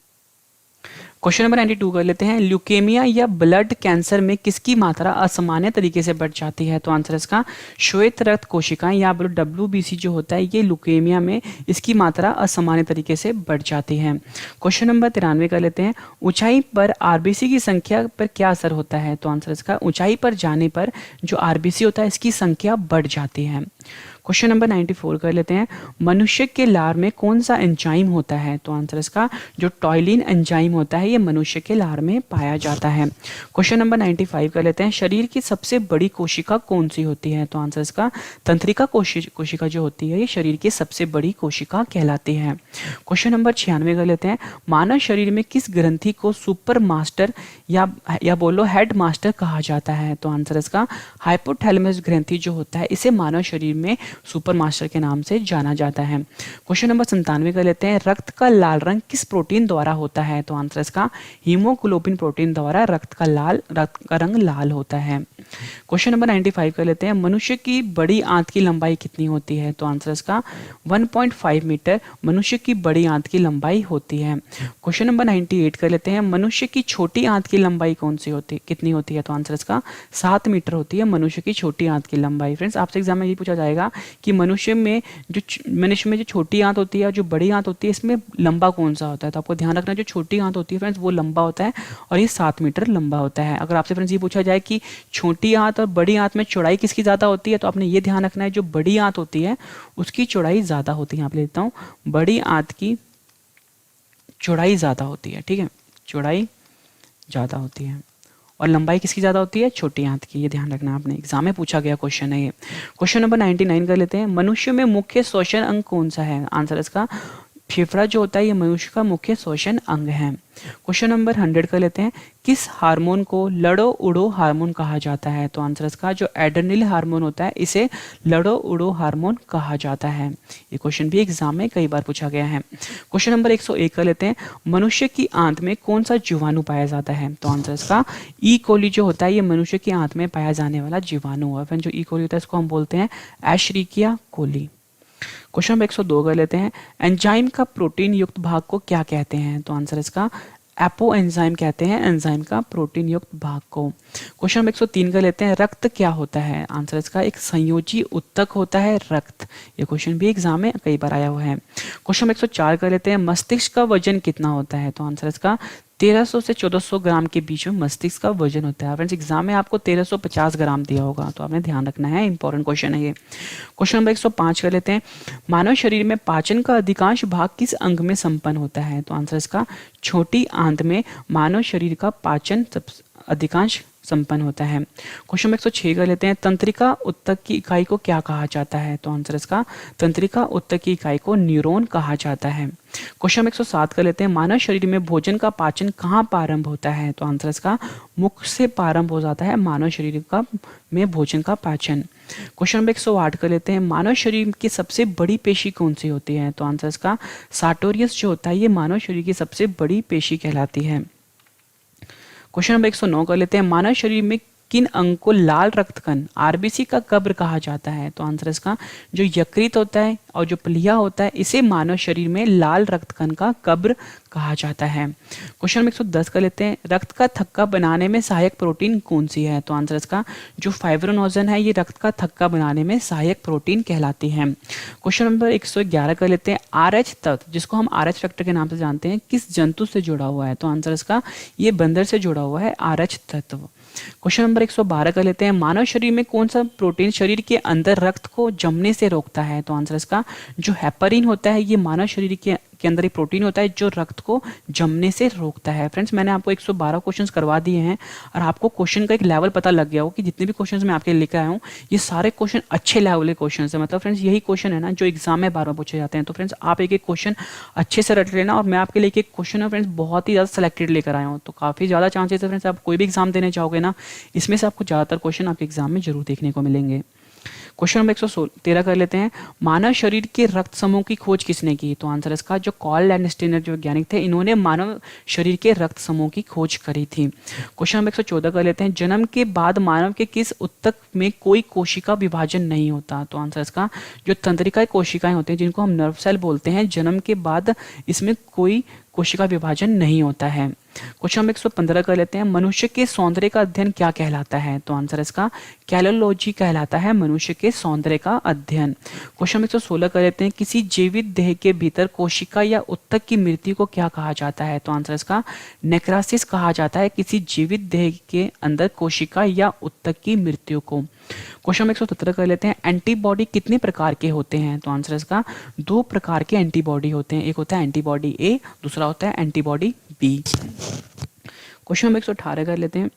क्वेश्चन नंबर 92 कर लेते हैं। ल्यूकेमिया या ब्लड कैंसर में किसकी मात्रा असामान्य तरीके से बढ़ जाती है? तो आंसर इसका श्वेत रक्त कोशिकाएं या WBC जो होता है ये ल्यूकेमिया में इसकी मात्रा असामान्य तरीके से बढ़ जाती है। क्वेश्चन नंबर 93 कर लेते हैं। ऊंचाई पर RBC की संख्या पर क्या असर होता है? तो आंसर इसका ऊंचाई पर जाने पर जो RBC होता है इसकी संख्या बढ़ जाती है। क्वेश्चन नंबर 94 कर लेते हैं। मनुष्य के लार में कौन सा एंजाइम होता है? तो आंसर इसका जो टॉयलिन एंजाइम होता है ये मनुष्य के लार में पाया जाता है। क्वेश्चन नंबर 95 कर लेते हैं। शरीर की सबसे बड़ी कोशिका कौन सी होती है? तो आंसर इसका तंत्रिका कोशिका जो होती है ये शरीर की सबसे बड़ी कोशिका कहलाती है। क्वेश्चन नंबर 96 कर लेते हैं। मानव शरीर में किस ग्रंथि को सुपर मास्टर या बोलो हेड मास्टर कहा जाता है? तो आंसर इसका हाइपोथैलेमस ग्रंथि जो होता है इसे मानव शरीर में सुपर मास्टर के नाम से जाना जाता है। क्वेश्चन नंबर 97 कर लेते हैं। रक्त का लाल रंग किस प्रोटीन द्वारा होता है? तो आंसर इसका हीमोग्लोबिन प्रोटीन द्वारा रक्त का रंग लाल होता है। क्वेश्चन नंबर 95 कर लेते हैं। मनुष्य की बड़ी आंत की लंबाई कितनी होती है? तो आंसर इसका 1.5 मीटर मनुष्य की बड़ी आंत की लंबाई होती है। क्वेश्चन नंबर 98 कर लेते हैं। मनुष्य की छोटी आंत की लंबाई कितनी होती है? तो आंसर इसका 7 मीटर होती है मनुष्य की छोटी आंत की लंबाई। फ्रेंड्स आपसे एग्जाम में ये पूछा जाएगा कि मनुष्य में जो छोटी आंत होती है और जो बड़ी आंत होती है इसमें लंबा कौन सा होता है? तो आपको ध्यान रखना जो छोटी आंत होती है फ्रेंड्स वो लंबा होता है और ये 7 मीटर लंबा होता है। अगर आपसे फ्रेंड्स ये पूछा जाए कि छोटी आंत और बड़ी आंत में चौड़ाई किसकी ज़्यादा होती है तो आपने ये ध्यान रखना है जो बड़ी आंत होती है उसकी चौड़ाई ज़्यादा होती है। यहाँ पे लेता हूँ बड़ी आंत की चौड़ाई ज़्यादा होती है, ठीक है, चौड़ाई ज़्यादा होती है और लंबाई किसकी ज़्यादा होती है? छोटी आंत की। ये ध्यान रखना आपने एग्जाम में पूछा गया क्वेश्चन है ये। क्वेश्चन नंबर 99 कर लेते हैं। मनुष्य में मुख्य श्वसन अंग कौन सा है? आंसर इसका फेफड़ा जो होता है ये मनुष्य का मुख्य श्वसन अंग है। क्वेश्चन नंबर 100 कर लेते हैं। किस हार्मोन को लड़ो उड़ो हार्मोन कहा जाता है? तो आंसर इसका जो एड्रेनल हार्मोन होता है इसे लड़ो उड़ो हार्मोन कहा जाता है। ये क्वेश्चन भी एग्जाम में कई बार पूछा गया है। क्वेश्चन नंबर 101 कर लेते हैं। मनुष्य की आंत में कौन सा जीवाणु पाया जाता है? तो आंसर इसका ई कोली जो होता है ये मनुष्य की आंत में पाया जाने वाला जीवाणु है। फिर जो ई कोली होता है इसको हम बोलते हैं एशरिकिया कोली। क्वेश्चन नंबर 102 कर लेते हैं, एंजाइम का प्रोटीन युक्त भाग को क्या कहते हैं? तो आंसर इसका एपो एंजाइम कहते हैं एंजाइम का प्रोटीन युक्त भाग को। क्वेश्चन नंबर 103 कर लेते हैं, रक्त क्या होता है? आंसर इसका एक संयोजी उत्तक होता है रक्त। ये क्वेश्चन भी एग्जाम में कई बार आया हुआ है। क्वेश्चन नंबर 104 कर लेते हैं, मस्तिष्क का वजन कितना होता है? तो आंसर इसका 1300 से 1400 ग्राम के बीच में मस्तिष्क का वजन होता है। फ्रेंड्स एग्जाम में आपको 1350 ग्राम दिया होगा, तो आपने ध्यान रखना है, इंपॉर्टेंट क्वेश्चन है ये। क्वेश्चन नंबर 105 कर लेते हैं, मानव शरीर में पाचन का अधिकांश भाग किस अंग में संपन्न होता है? तो आंसर इसका छोटी आंत में मानव शरीर का पाचन अधिकांश संपन्न होता है। क्वेश्चन नंबर 106 कर लेते हैं, तंत्रिका उत्तक की इकाई को क्या कहा जाता है? तो आंसर इसका तंत्रिका उत्तक की इकाई को न्यूरॉन कहा जाता है। क्वेश्चन नंबर 107 कर लेते हैं, मानव शरीर में भोजन का पाचन कहाँ प्रारंभ होता है? तो आंसर इसका मुख से प्रारंभ हो जाता है मानव शरीर का में भोजन का पाचन। क्वेश्चन नंबर 108 कर लेते हैं, मानव शरीर की सबसे बड़ी पेशी कौन सी होती है? तो आंसर इसका सार्टोरियस जो होता है ये मानव शरीर की सबसे बड़ी पेशी कहलाती है। क्वेश्चन नंबर 109 कर लेते हैं, मानव शरीर में किन अंग को लाल रक्त कण आरबीसी का कब्र कहा जाता है? तो आंसर इसका जो यकृत होता है और जो प्लीहा होता है इसे मानव शरीर में लाल रक्त कण का कब्र कहा जाता है। क्वेश्चन नंबर 110 कर लेते हैं, रक्त का थक्का बनाने में सहायक प्रोटीन कौन सी है? तो आंसर इसका जो फाइब्रोनोजन है ये रक्त का थक्का बनाने में सहायक प्रोटीन कहलाती है। क्वेश्चन नंबर 111 कर लेते हैं, RH तत्व जिसको हम RH फैक्टर के नाम से जानते हैं किस जंतु से जुड़ा हुआ है? तो आंसर इसका ये बंदर से जुड़ा हुआ है RH तत्व। क्वेश्चन नंबर 112 कर लेते हैं, मानव शरीर में कौन सा प्रोटीन शरीर के अंदर रक्त को जमने से रोकता है? तो आंसर इसका जो हेपरिन होता है ये मानव शरीर के अंदर एक प्रोटीन होता है जो रक्त को जमने से रोकता है। फ्रेंड्स मैंने आपको 112 क्वेश्चंस करवा दिए हैं और आपको क्वेश्चन का एक लेवल पता लग गया हो कि जितने भी क्वेश्चंस मैं आपके लिए लेकर आया हूँ ये सारे क्वेश्चन अच्छे लेवल के क्वेश्चन है। मतलब फ्रेंड्स यही क्वेश्चन है ना जो एग्जाम में बार बार पूछे जाते हैं। तो फ्रेंड्स आप एक एक क्वेश्चन अच्छे से रट लेना और मैं आपके लिए एक क्वेश्चन है फ्रेंड्स बहुत ही ज़्यादा सिलेक्टेड लेकर आया हूँ। तो काफ़ी ज़्यादा चांसेस है फ्रेंड्स आप कोई भी एग्जाम देने जाओगे ना इसमें से आपको ज़्यादातर क्वेश्चन आपके एग्जाम में जरूर देखने को मिलेंगे। क्वेश्चन नंबर 113 कर लेते हैं, मानव शरीर के रक्त समूह की खोज किसने की? तो आंसर इसका जो कार्ल लैंडस्टीनर जो वैज्ञानिक थे इन्होंने मानव शरीर के रक्त समूह की खोज करी थी। क्वेश्चन नंबर 114 कर लेते हैं, जन्म के बाद मानव के किस उत्तक में कोई कोशिका विभाजन नहीं होता? तो आंसर इसका जो तंत्रिका कोशिकाएं होती हैं जिनको हम नर्व सेल बोलते हैं जन्म के बाद इसमें कोई कोशिका विभाजन नहीं होता है। क्वेश्चन नंबर 115 कर लेते हैं, मनुष्य के सौंदर्य का अध्ययन क्या कहलाता है? तो आंसर इसका कैलोलॉजी कहलाता है मनुष्य के सौंदर्य का अध्ययन। क्वेश्चन नंबर 116 कर लेते हैं, किसी जीवित देह के भीतर कोशिका या उत्तक की मृत्यु को क्या कहा जाता है? तो आंसर इसका नेक्रासिस कहा जाता है किसी जीवित देह के अंदर कोशिका या उत्तक की मृत्यु को। क्वेश्चन नंबर 117 कर लेते हैं, एंटीबॉडी कितने प्रकार के होते हैं? तो आंसर इसका 2 प्रकार के एंटीबॉडी होते हैं, एक होता है एंटीबॉडी ए, दूसरा होता है एंटीबॉडी बी। क्वेश्चन नंबर 118 कर लेते हैं,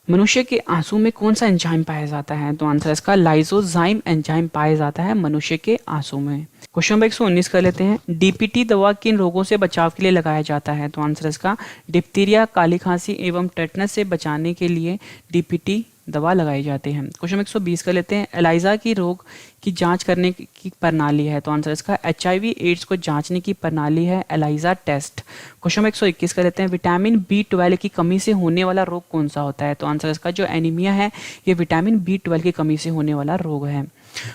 मनुष्य के आंसू में कौन सा एंजाइम पाया जाता है? तो आंसर इसका लाइसोजाइम एंजाइम पाया जाता है मनुष्य के आंसू में। क्वेश्चन नंबर 119 कर लेते हैं, डीपीटी दवा किन रोगों से बचाव के लिए लगाया जाता है? तो आंसर इसका डिप्थीरिया, काली खांसी एवं टेटनस से बचाने के लिए डीपीटी दवा लगाई जाती है। क्वेश्चन 120 कर लेते हैं, एलाइजा की रोग की जांच करने की प्रणाली है? तो आंसर इसका HIV एड्स को जांचने की प्रणाली है एलाइजा टेस्ट। क्वेश्चन 121 कर लेते हैं, विटामिन B12 की कमी से होने वाला रोग कौन सा होता है? तो आंसर इसका जो एनीमिया है ये विटामिन B12 की कमी से होने वाला रोग है।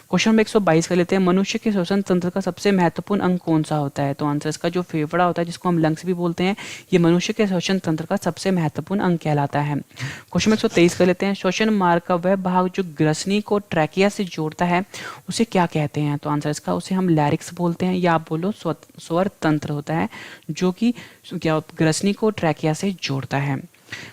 क्वेश्चन नंबर 122 कर लेते हैं, मनुष्य के श्वसन तंत्र का सबसे महत्वपूर्ण अंग कौन सा होता है? तो आंसर इसका जो फेफड़ा होता है जिसको हम लंग्स भी बोलते हैं ये मनुष्य के श्वसन तंत्र का सबसे महत्वपूर्ण अंग कहलाता है। क्वेश्चन नंबर 123 कर लेते हैं, श्वसन मार्ग का वह भाग जो ग्रसनी को ट्रैकिया से जोड़ता है उसे क्या कहते हैं? तो आंसर इसका उसे हम लैरिक्स बोलते हैं या आप बोलो स्वर तंत्र होता है जो कि क्या ग्रसनी को ट्रैकिया से जोड़ता है।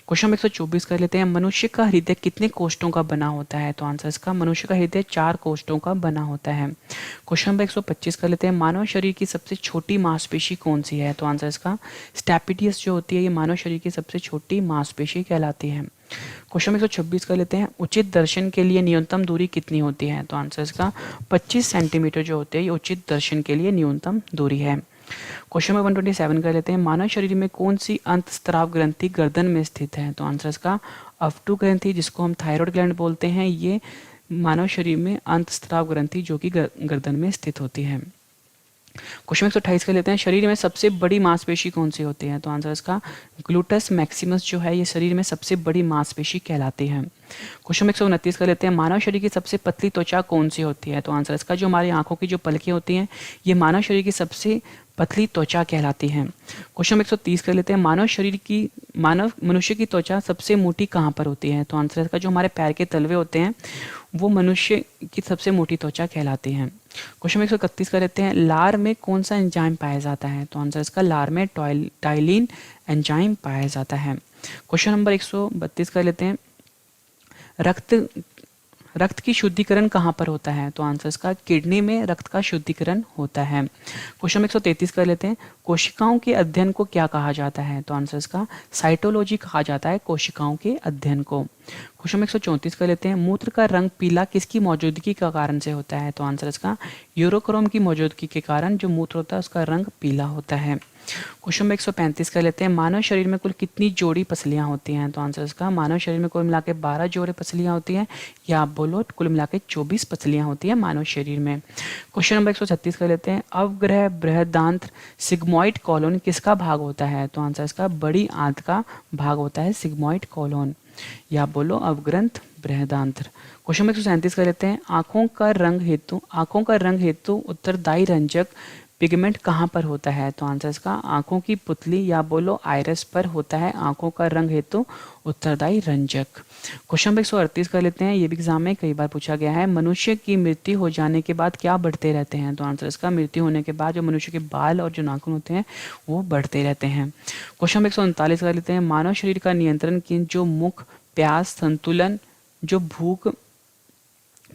क्वेश्चन 124 कर लेते हैं, मनुष्य का हृदय कितने कोष्ठों का बना होता है? तो आंसर इसका मनुष्य का हृदय 4 कोष्ठों का बना होता है। क्वेश्चन नंबर 125 कर लेते हैं, मानव शरीर की सबसे छोटी मांसपेशी कौन सी है? तो आंसर इसका स्टैपिडियस जो होती है ये मानव शरीर की सबसे छोटी मांसपेशी कहलाती है। क्वेश्चन नंबर 126 कर लेते हैं, उचित दर्शन के लिए न्यूनतम दूरी कितनी होती है? तो आंसर इसका 25 सेंटीमीटर जो होते हैं ये उचित दर्शन के लिए न्यूनतम दूरी है। क्वेश्चन नंबर 127 कर लेते हैं, मानव शरीर में कौन सी अंतस्राव ग्रंथि गर्दन में स्थित है? तो आंसर इसका अफ्टू ग्रंथि जिसको हम थायराइड ग्लैंड बोलते हैं ये मानव शरीर में अंतस्राव ग्रंथि जो कि गर्दन में स्थित होती है। क्वेश्चन 128 कर लेते हैं, शरीर में सबसे बड़ी मांसपेशी कौन सी होती है? तो आंसर इसका ग्लूटस मैक्सिमस जो है ये शरीर में सबसे बड़ी मांसपेशी कहलाती है। क्वेश्चन 129 कर लेते हैं, मानव शरीर की सबसे पतली त्वचा कौन सी होती है? तो आंसर इसका जो हमारी आंखों की जो पलकें होती हैं ये मानव शरीर की सबसे पतली त्वचा कहलाती है। क्वेश्चन 130 कर लेते हैं, मानव मनुष्य की त्वचा सबसे मोटी कहाँ पर होती है? तो आंसर इसका जो हमारे पैर के तलवे होते हैं वो मनुष्य की सबसे मोटी त्वचा कहलाती है। क्वेश्चन 131 कर लेते हैं, लार में कौन सा एंजाइम पाया जाता है? तो आंसर इसका लार में टाइलिन एंजाइम पाया जाता है। क्वेश्चन नंबर 132 कर लेते हैं, रक्त की शुद्धिकरण कहाँ पर होता है? तो आंसर इसका किडनी में रक्त का शुद्धिकरण होता है। क्वेश्चन 133 कर लेते हैं, कोशिकाओं के अध्ययन को क्या कहा जाता है? तो आंसर इसका साइटोलॉजी कहा जाता है कोशिकाओं के अध्ययन को। क्वेश्चन 134 कर लेते हैं, मूत्र का रंग पीला किसकी मौजूदगी का कारण से होता है? तो आंसर इसका यूरोक्रोम की मौजूदगी के कारण जो मूत्र होता है उसका रंग पीला होता है। क्वेश्चन में 135 कर लेते हैं, मानव शरीर में कुल कितनी जोड़ी पसलियां होती हैं? तो आंसर इसका मानव शरीर में कुल मिला के 12 जोड़े पसलियां होती हैं, या आप बोलो कुल मिला के 24 पसलियां होती हैं मानव शरीर में। क्वेश्चन नंबर 136 कर लेते हैं, अवग्रह बृहदांत्र सिग्मोइड कॉलोन किसका भाग होता है? तो आंसर इसका बड़ी आंत का भाग होता है सिग्मोइड कॉलोन, या आप बोलो अवग्रंथ बृहदांत्र। क्वेश्चन में 137 कर लेते हैं, आंखों का रंग हेतु उत्तरदायी रंजक पिगमेंट कहाँ पर होता है? तो आंसर इसका आंखों की पुतली या बोलो आइरिस पर होता है आंखों का रंग हेतु उत्तरदायी रंजक। क्वेश्चन नंबर 138 कर लेते हैं, ये भी एग्जाम में कई बार पूछा गया है, मनुष्य की मृत्यु हो जाने के बाद क्या बढ़ते रहते हैं? तो आंसर इसका मृत्यु होने के बाद जो मनुष्य के बाल और जो नाखून होते हैं वो बढ़ते रहते हैं। क्वेश्चन नंबर 139 कर लेते हैं, मानव शरीर का नियंत्रण केंद्र जो मुख, प्यास, संतुलन, जो भूख,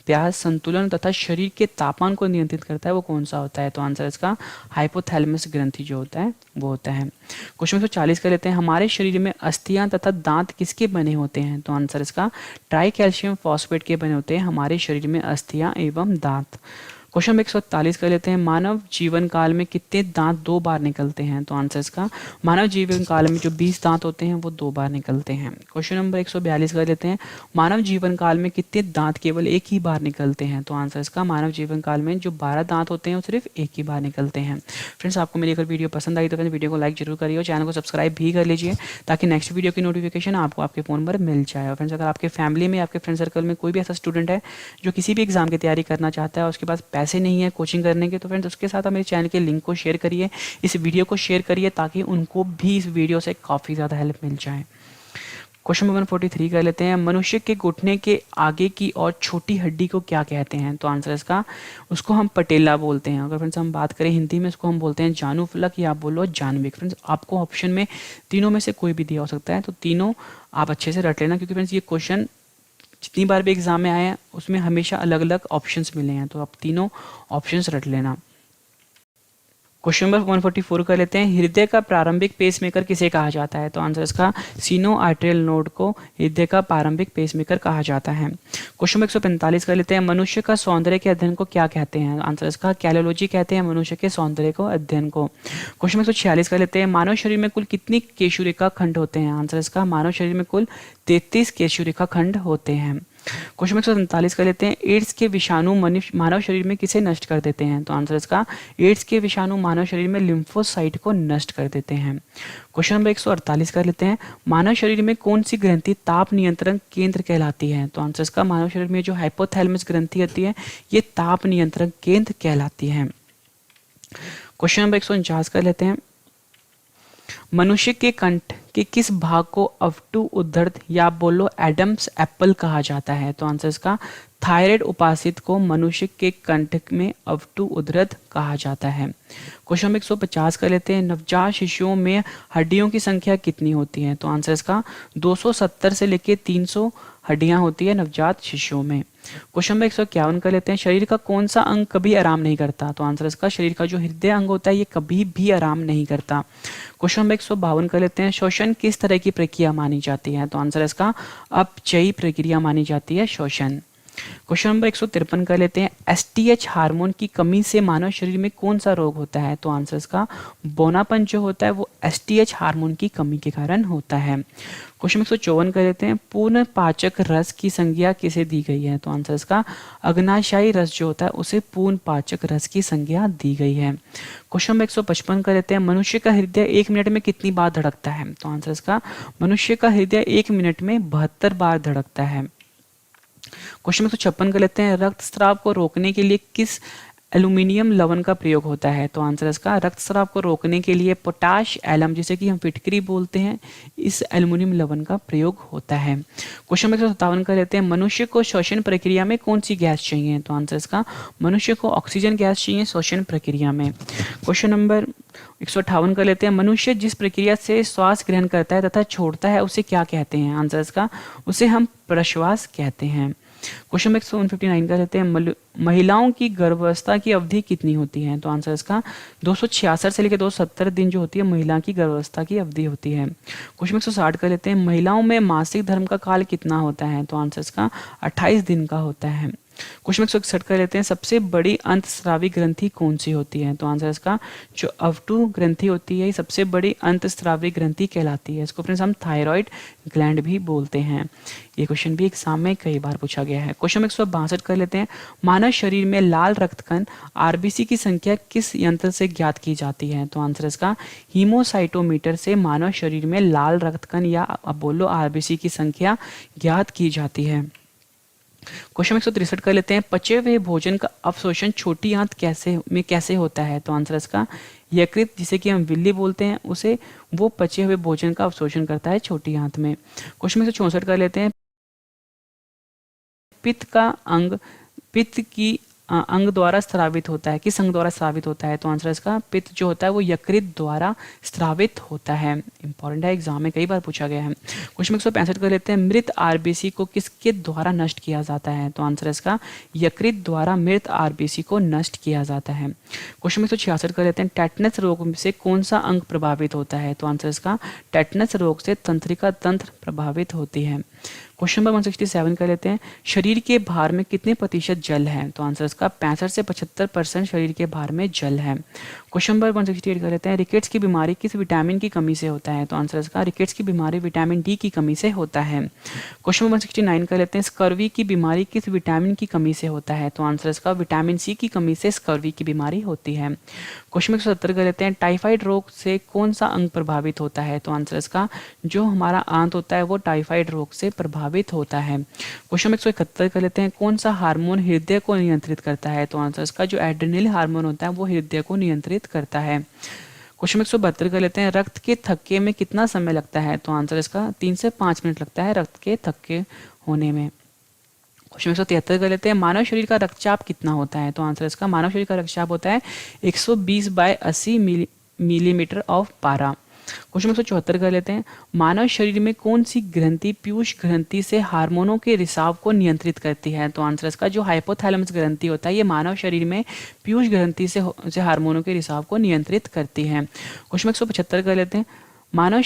प्यास, संतुलन तथा शरीर के तापमान को नियंत्रित करता है वो कौन सा होता है? तो आंसर इसका हाइपोथैलेमस ग्रंथि जो होता है वो होता है। क्वेश्चन 140 कर लेते हैं, हमारे शरीर में अस्थियां तथा दांत किसके बने होते हैं? तो आंसर इसका ट्राई कैल्शियम फॉस्फेट के बने होते हैं हमारे शरीर में अस्थियां एवं दांत। क्वेश्चन में 141 कर लेते हैं, मानव जीवन काल में कितने दांत 2 बार निकलते हैं? तो आंसर इसका मानव जीवन काल में जो 20 दांत होते हैं वो 2 बार निकलते हैं। क्वेश्चन नंबर 142 कर लेते हैं, मानव जीवन काल में कितने दांत केवल एक ही बार निकलते हैं? तो आंसर इसका मानव जीवन काल में जो 12 दांत होते हैं वो सिर्फ एक ही बार निकलते हैं। फ्रेंड्स, आपको मेरी अगर वीडियो पसंद आई तो फ्रेंड्स वीडियो को लाइक जरूर करिए और चैनल को सब्सक्राइब भी कर लीजिए ताकि नेक्स्ट वीडियो की नोटिफिकेशन आपको आपके फ़ोन पर मिल जाए। और फ्रेंड्स, अगर आपके फैमिली में, आपके फ्रेंड सर्कल में कोई भी ऐसा स्टूडेंट है जो किसी भी एग्जाम की तैयारी करना चाहता है और उसके पास पैसे नहीं है कोचिंग करने के, तो फ्रेंड्स उसके साथ आप मेरे चैनल के लिंक को शेयर करिए, इस वीडियो को शेयर करिए ताकि उनको भी इस वीडियो से काफ़ी ज़्यादा हेल्प मिल जाए। क्वेश्चन नंबर 143 कर लेते हैं, मनुष्य के घुटने के आगे की और छोटी हड्डी को क्या कहते हैं? तो आंसर इसका उसको हम पटेला बोलते हैं। अगर फ्रेंड्स हम बात करें हिंदी में उसको हम बोलते हैं जानुफलक या बोलो जानविक। फ्रेंड्स, आपको ऑप्शन में तीनों में से कोई भी दिया हो सकता है, तो तीनों आप अच्छे से रट लेना क्योंकि फ्रेंड्स ये क्वेश्चन जितनी बार भी एग्जाम में आए हैं उसमें हमेशा अलग अलग ऑप्शंस मिले हैं, तो आप तीनों ऑप्शंस रट लेना। क्वेश्चन नंबर 144 कर लेते हैं, हृदय का प्रारंभिक पेसमेकर किसे कहा जाता है? तो आंसर इसका सीनो आर्टेरियल नोड को हृदय का प्रारंभिक पेसमेकर कहा जाता है। क्वेश्चन नंबर 145 कर लेते हैं, मनुष्य का सौंदर्य के अध्ययन को क्या कहते हैं? आंसर इसका कैलोलॉजी कहते हैं मनुष्य के सौंदर्य को अध्ययन को। क्वेश्चन नंबर 146 कर लेते हैं, मानव शरीर में कुल कितनी केशुरेखा खंड होते हैं? आंसर इसका मानव शरीर में कुल 33 केशुरेखा खंड होते हैं। क्वेश्चन 147 कर लेते हैं, एड्स के विषाणु मानव शरीर में किसे नष्ट कर देते हैं? तो आंसर इसका एड्स के विषाणु मानव शरीर में लिम्फोसाइट को नष्ट कर देते हैं। क्वेश्चन नंबर 148 कर लेते हैं, मानव शरीर में कौन सी ग्रंथि ताप नियंत्रण केंद्र कहलाती है? तो आंसर इसका मानव शरीर में जो हाइपोथैलेमस ग्रंथि होती है ये ताप नियंत्रण केंद्र कहलाती है। क्वेश्चन नंबर 149 कर लेते हैं, मनुष्य के कंठ के किस भाग को अवटु उद्धृत या बोलो एडम्स एप्पल कहा जाता है? तो आंसर इसका थायराइड उपासित को मनुष्य के कंठ में अवटु उद्धृत कहा जाता है। क्वेश्चन नंबर 150 कर लेते हैं, नवजात शिशुओं में हड्डियों की संख्या कितनी होती है? तो आंसर इसका 270 से लेकर 300 हड्डियां होती है नवजात शिशुओं में। क्वेश्चन नंबर 151 कर लेते हैं, शरीर का कौन सा अंग कभी आराम नहीं करता? तो आंसर इसका शरीर का जो हृदय अंग होता है ये कभी भी आराम नहीं करता। क्वेश्चन नंबर 152 कर लेते हैं, श्वसन किस तरह की प्रक्रिया मानी जाती है? तो आंसर इसका अपचयी प्रक्रिया मानी जाती है श्वसन। क्वेश्चन नंबर 153 कर लेते हैं। एसटीएच हार्मोन की कमी से मानव शरीर में कौन सा रोग होता है? तो आंसर इसका बौनापन जो होता है वो एसटीएच हार्मोन की कमी के कारण होता है। क्वेश्चन 154 कर लेते हैं। पूर्ण पाचक रस की संज्ञा किसे दी गई है? तो आंसर इसका अग्नाशयी रस जो होता है उसे पूर्ण पाचक रस की संज्ञा दी गई है। क्वेश्चन नंबर 155 कर लेते हैं। मनुष्य का हृदय 1 मिनट में कितनी बार धड़कता है? तो आंसर इसका मनुष्य का हृदय 1 मिनट में 72 बार धड़कता है। क्वेश्चन 156 कर लेते हैं। रक्तस्राव को रोकने के लिए किस एल्यूमिनियम लवण का प्रयोग होता है? तो आंसर इसका रक्तस्राव को रोकने के लिए पोटाश एलम, जिसे कि हम फिटकरी बोलते हैं, इस एल्यूमिनियम लवण का प्रयोग होता है। क्वेश्चन 157 कर लेते हैं। मनुष्य को श्वसन प्रक्रिया में कौन सी गैस चाहिए? तो आंसर इसका मनुष्य को ऑक्सीजन गैस चाहिए श्वसन प्रक्रिया में। क्वेश्चन नंबर 158 कर लेते हैं। मनुष्य जिस प्रक्रिया से श्वास ग्रहण करता है तथा छोड़ता है उसे क्या कहते हैं? आंसर इसका उसे हम प्रश्वास कहते हैं। क्वेश्चन 159 का रहते हैं। महिलाओं की गर्भावस्था की अवधि कितनी होती है? तो आंसर इसका 266 से लेकर 270 दिन जो होती है महिला की गर्भावस्था की अवधि होती है। क्वेश्चन 160 का लेते हैं। महिलाओं में मासिक धर्म का काल कितना होता है? तो आंसर इसका 28 दिन का होता है। क्वेश्चन 161 का लेते हैं। सबसे बड़ी अंतस्रावी ग्रंथि कौन सी होती है? तो आंसर इसका जो अवटु ग्रंथि होती है ये सबसे बड़ी अंतस्रावी ग्रंथि कहलाती है। इसको फ्रेंड्स हम थायराइड ग्लैंड भी बोलते हैं। ये क्वेश्चन भी एग्जाम में कई बार पूछा गया है। क्वेश्चन 162 कर लेते हैं। मानव शरीर में लाल रक्तकण आरबीसी की संख्या किस यंत्र से ज्ञात की जाती है? तो आंसर इसका हीमोसाइटोमीटर से मानव शरीर में लाल रक्तकण या अब बोलो आरबीसी की संख्या ज्ञात की जाती है। क्वेश्चन 163 कर लेते हैं। पचे हुए भोजन का अवशोषण छोटी आंत कैसे होता है? तो आंसर इसका यकृत, जिसे कि हम विल्ली बोलते हैं, उसे वो पचे हुए भोजन का अवशोषण करता है छोटी आंत में। क्वेश्चन 164 कर लेते हैं। पित्त की अंग द्वारा स्रावित होता है, किस अंग द्वारा स्रावित होता है? तो आंसर इसका पित्त जो होता है वो यकृत द्वारा स्रावित होता है। इंपॉर्टेंट है, एग्जाम में कई बार पूछा गया है। क्वेश्चन 165 कर लेते हैं। मृत आरबीसी को किसके द्वारा नष्ट किया जाता है? तो आंसर इसका यकृत द्वारा मृत आरबीसी को नष्ट किया जाता है। क्वेश्चन 166 कर लेते हैं। टेटनस रोग से कौन सा अंग प्रभावित होता है? तो आंसर इसका टेटनस रोग से तंत्रिका तंत्र प्रभावित होती है। क्वेश्चन नंबर 167 कर लेते हैं। शरीर के भार में कितने प्रतिशत जल है? तो आंसर इसका 65 से 75% शरीर के भार में जल है। क्वेश्चन नंबर 168 कर लेते हैं। रिकेट्स की बीमारी किस विटामिन की कमी से होता है? तो आंसर इसका रिकेट्स की बीमारी विटामिन डी की कमी से होता है। क्वेश्चन नंबर 169 कर लेते हैं। स्कर्वी की बीमारी किस विटामिन की कमी से होता है? तो आंसर इसका विटामिन सी की कमी से स्कर्वी की बीमारी होती है। क्वेश्चन 170 कर लेते हैं। टाइफाइड रोग से कौन सा अंग प्रभावित होता है? तो आंसर इसका जो हमारा आंत होता है वो टाइफाइड रोग से प्रभावित होता है। क्वेश्चन 171 कर लेते हैं। कौन सा हार्मोन हृदय को नियंत्रित करता है? तो आंसर इसका जो एड्रेनल हार्मोन होता है वो हृदय को नियंत्रित करता है। क्वेश्चन 172 कर लेते हैं। रक्त के थक्के में कितना समय लगता है? तो आंसर इसका 3 से 5 मिनट लगता है रक्त के थक्के होने में। क्वेश्चन 173 कर लेते हैं। मानव शरीर का रक्तचाप कितना होता है? तो आंसर इसका मानव शरीर का रक्तचाप होता है 120/80 मिलीमीटर ऑफ पारा। क्वेश्चन 174 कर लेते हैं। मानव शरीर में कौन सी ग्रंथि पीयूष ग्रंथि से हार्मोनों के रिसाव को नियंत्रित करती है? तो आंसर इसका जो हाइपोथैलेमस ग्रंथि होता है ये मानव शरीर में पीयूष ग्रंथि से हार्मोनों के रिसाव को नियंत्रित करती है। क्वेश्चन 175 कर लेते हैं। मानव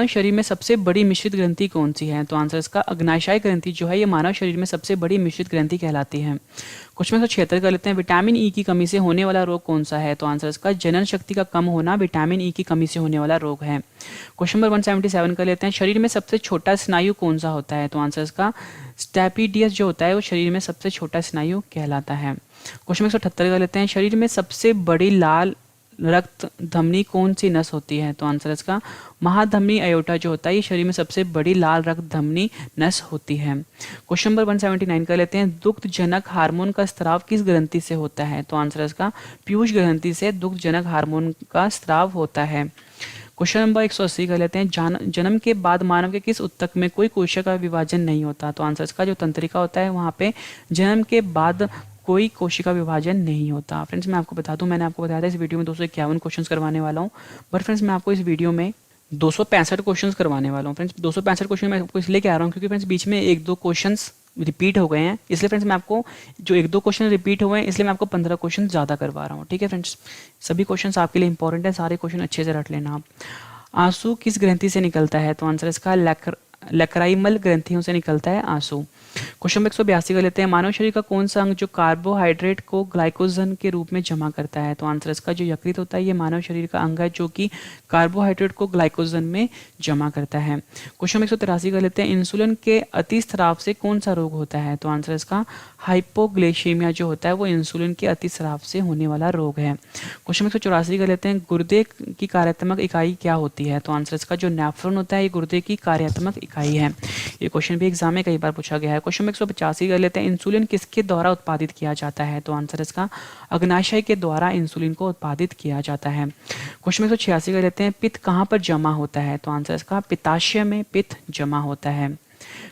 शरीर में सबसे बड़ी मिश्रित ग्रंथि कौन सी है? तो आंसर इसका अग्नाशय ग्रंथि जो है ये मानव शरीर में सबसे बड़ी मिश्रित ग्रंथि कहलाती है। क्वेश्चन 176 कर लेते हैं। विटामिन ई की कमी से होने वाला रोग कौन सा है? तो आंसर इसका जनन शक्ति का कम होना विटामिन ई की कमी से होने वाला रोग है। क्वेश्चन नंबर 177 कर लेते हैं। शरीर में सबसे छोटा स्नायु कौन सा होता है? तो आंसर इसका स्टैपिडियस जो होता है वो शरीर में सबसे छोटा स्नायु कहलाता है। क्वेश्चन 178 कर लेते हैं। शरीर में सबसे बड़ी लाल रक्त धमनी कौन सी नस होती है? तो आंसर इसका महाधमनी अयोटा जो होता है ये शरीर में सबसे बड़ी लाल रक्त धमनी नस होती है। क्वेश्चन नंबर 179 कर लेते हैं। दुग्ध जनक हार्मोन का स्राव किस ग्रंथि से होता है? तो आंसर इसका पीयूष ग्रंथि से दुग्ध जनक हार्मोन का स्राव होता है। क्वेश्चन नंबर 180 कर लेते हैं। जन्म के बाद मानव के किस ऊतक में कोई कोशिका विभाजन नहीं होता? तो आंसर इसका जो तंत्रिका होता है वहाँ पे जन्म के बाद कोई कोशिका विभाजन नहीं होता। फ्रेंड्स मैं आपको बता दूं, मैंने आपको बताया था इस वीडियो में 251 क्वेश्चंस करवाने वाला हूं, बट फ्रेंड्स मैं आपको इस वीडियो में 265 क्वेश्चंस करवाने वाला हूं। फ्रेंड्स 265 क्वेश्चन मैं आपको इसलिए कह रहा हूं क्योंकि फ्रेंड्स बीच में 1-2 क्वेश्चंस रिपीट हो गए हैं, इसलिए फ्रेंड्स मैं आपको जो 1-2 क्वेश्चन रिपीट हुए हैं इसलिए मैं आपको 15 क्वेश्चन ज़्यादा करवा रहा हूँ। ठीक है फ्रेंड्स, सभी क्वेश्चन आपके लिए इंपॉर्टेंट है, सारे क्वेश्चन अच्छे से रट लेना आप। आंसू किस ग्रंथि से निकलता है? तो आंसर इसका लक्राइमल ग्रंथियों से निकलता है आंसू। क्वेश्चन नंबर 182 कर लेते हैं, मानव शरीर का कौन सा अंग जो कार्बोहाइड्रेट को ग्लाइकोजन के रूप में जमा करता है? तो आंसर इसका जो यकृत होता है ये मानव शरीर का अंग है जो कि कार्बोहाइड्रेट को ग्लाइकोजन में जमा करता है। क्वेश्चन नंबर 183 कर लेते हैं, इंसुलिन के अति स्राव से कौन सा रोग होता है? तो आंसर इसका हाइपोग्लाइसीमिया जो होता है वो इंसुलिन के अति स्राव से होने वाला रोग है। क्वेश्चन नंबर 184 कर लेते हैं, गुर्दे की कार्यात्मक इकाई क्या होती है? तो आंसर इसका जो नेफ्रॉन होता है ये गुर्दे की कार्यात्मक इकाई है। ये क्वेश्चन भी एग्जाम में कई बार पूछा गया है। क्वेश्चन नंबर 185 कर लेते हैं, इंसुलिन किसके द्वारा उत्पादित किया जाता है? तो आंसर इसका अग्नाशय के द्वारा इंसुलिन को उत्पादित किया जाता है। क्वेश्चन नंबर 186 कर लेते हैं, पित्त कहाँ पर जमा होता है? तो आंसर इसका पित्ताशय में पित्त जमा होता है।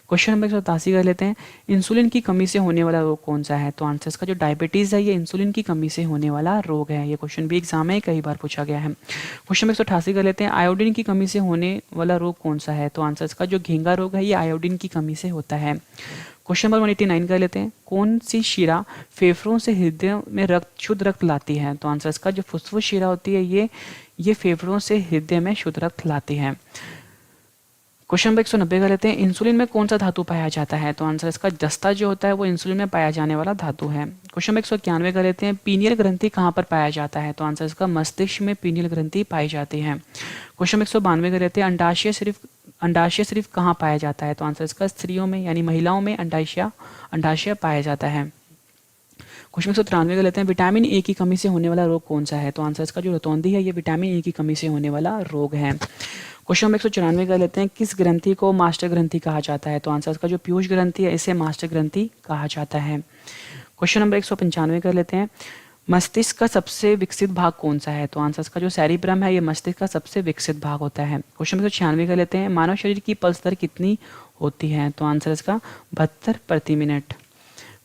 क्वेश्चन नंबर 187 कर लेते हैं, इंसुलिन की कमी से होने वाला रोग कौन सा है? तो आंसर इसका जो डायबिटीज़ है ये इंसुलिन की कमी से होने वाला रोग है। ये क्वेश्चन भी एग्जाम में कई बार पूछा गया है। क्वेश्चन नंबर 188 कर लेते हैं, आयोडीन की कमी से होने वाला रोग कौन सा है? तो आंसर इसका जो घेंगा रोग है ये आयोडीन की कमी से होता है। क्वेश्चन नंबर 189 कर लेते हैं, कौन सी शिरा फेफड़ों से हृदय में शुद्ध रक्त लाती है? तो आंसर इसका जो फुफ्फुस शिरा होती है ये फेफड़ों से हृदय में शुद्ध रक्त लाती है। क्वेश्चन नंबर 190 कर लेते हैं, इंसुलिन में कौन सा धातु पाया जाता है? तो आंसर इसका जस्ता जो होता है वो इंसुलिन में पाया जाने वाला धातु है। क्वेश्चन नंबर 191 कर लेते हैं, पीनियल ग्रंथि कहाँ पर पाया जाता है? तो आंसर इसका मस्तिष्क में पीनियल ग्रंथि पाई जाती है। क्वेश्चन नंबर 192 कर लेते हैं, अंडाशय सिर्फ कहाँ पाया जाता है? तो आंसर इसका स्त्रियों में यानी महिलाओं में अंडाशय पाया जाता है। क्वेश्चन 193 कर लेते हैं, विटामिन ए की कमी से होने वाला रोग कौन सा है? तो आंसर इसका जो रतौंधी है ये विटामिन ए की कमी से होने वाला रोग है। क्वेश्चन नंबर 194 कर लेते हैं, किस ग्रंथि को मास्टर ग्रंथि कहा जाता है? तो आंसर इसका जो पीयूष ग्रंथि है इसे मास्टर ग्रंथि कहा जाता है। क्वेश्चन नंबर 195 कर लेते हैं, मस्तिष्क का सबसे विकसित भाग कौन सा है? तो आंसर इसका जो सेरिब्रम है ये मस्तिष्क का सबसे विकसित भाग होता है। क्वेश्चन नंबर 196 कर लेते हैं, मानव शरीर की पल्स दर कितनी होती है? तो आंसर इसका 72 प्रति मिनट।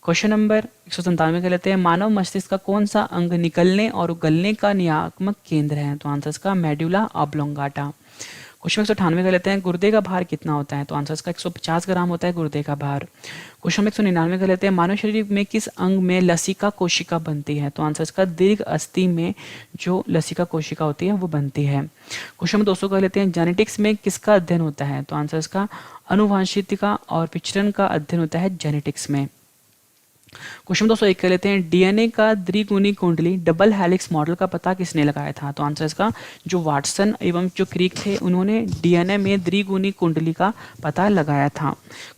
क्वेश्चन नंबर 197 कर लेते हैं, मानव मस्तिष्क का कौन सा अंग निकलने और उगलने का नियामक केंद्र है? तो आंसर इसका मेडुला ऑब्लोंगाटा। क्वेश्चन 198 कर लेते हैं, गुर्दे का भार कितना होता है? तो आंसर इसका 150 ग्राम होता है गुर्दे का भार। क्वेश्चन 199 कर लेते हैं, मानव शरीर में किस अंग में लसिका कोशिका बनती है? तो आंसर इसका दीर्घ अस्थि में जो लसिका कोशिका होती है वो बनती है। क्वेश्चन नंबर 200 कर लेते हैं, जेनेटिक्स में किसका अध्ययन होता है? तो आंसर इसका अनुवांशिकता और विचरण का अध्ययन होता है जेनेटिक्स में। क्वेश्चन 201 कर लेते हैं, डीएनए का द्विगुणी कुंडली डबल हेलिक्स मॉडल का पता किसने लगाया था? तो आंसर इसका जो वाटसन एवं जो क्रिक थे उन्होंने डीएनए में द्विगुणी कुंडली का पता लगाया था।